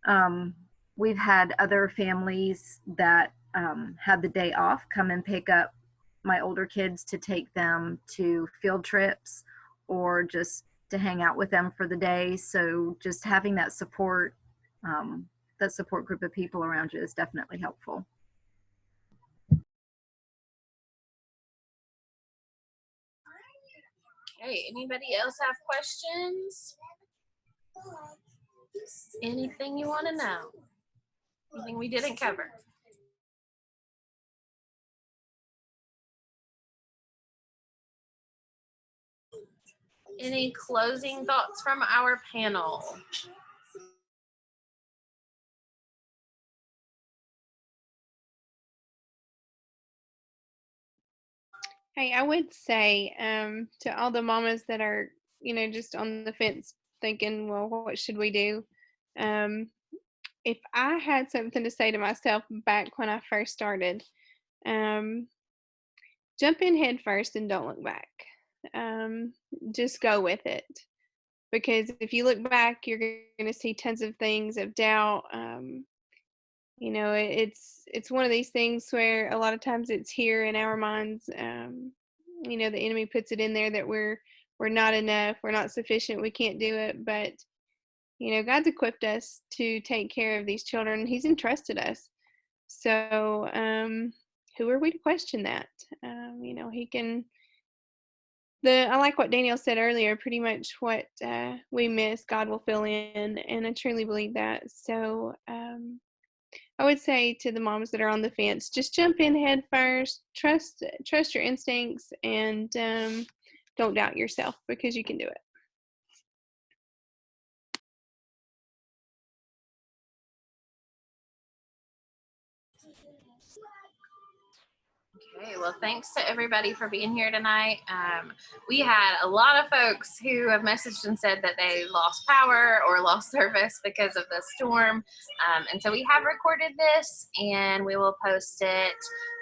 other families that had the day off come and pick up my older kids to take them to field trips or just to hang out with them for the day. So just having that support group of people around you is definitely helpful. Okay, anybody else have questions? Anything you want to know? Anything we didn't cover? Any closing thoughts from our panel? Hey, I would say to all the mamas that are, you know, just on the fence thinking, well, what should we do? If I had something to say to myself back when I first started, jump in head first and don't look back. Just go with it. Because if you look back, you're going to see tons of things of doubt. You know, it's one of these things where a lot of times it's here in our minds. You know, the enemy puts it in there that we're not enough, we're not sufficient, we can't do it. But you know, God's equipped us to take care of these children. He's entrusted us. So who are we to question that? You know, he can. I like what Danielle said earlier. Pretty much what we miss, God will fill in, and I truly believe that. So I would say to the moms that are on the fence, just jump in head first. Trust your instincts, and don't doubt yourself, because you can do it. Okay, well, thanks to everybody for being here tonight. We had a lot of folks who have messaged and said that they lost power or lost service because of the storm. And so we have recorded this, and we will post it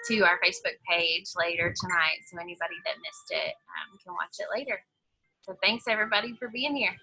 to our Facebook page later tonight. So anybody that missed it can watch it later. So thanks everybody for being here.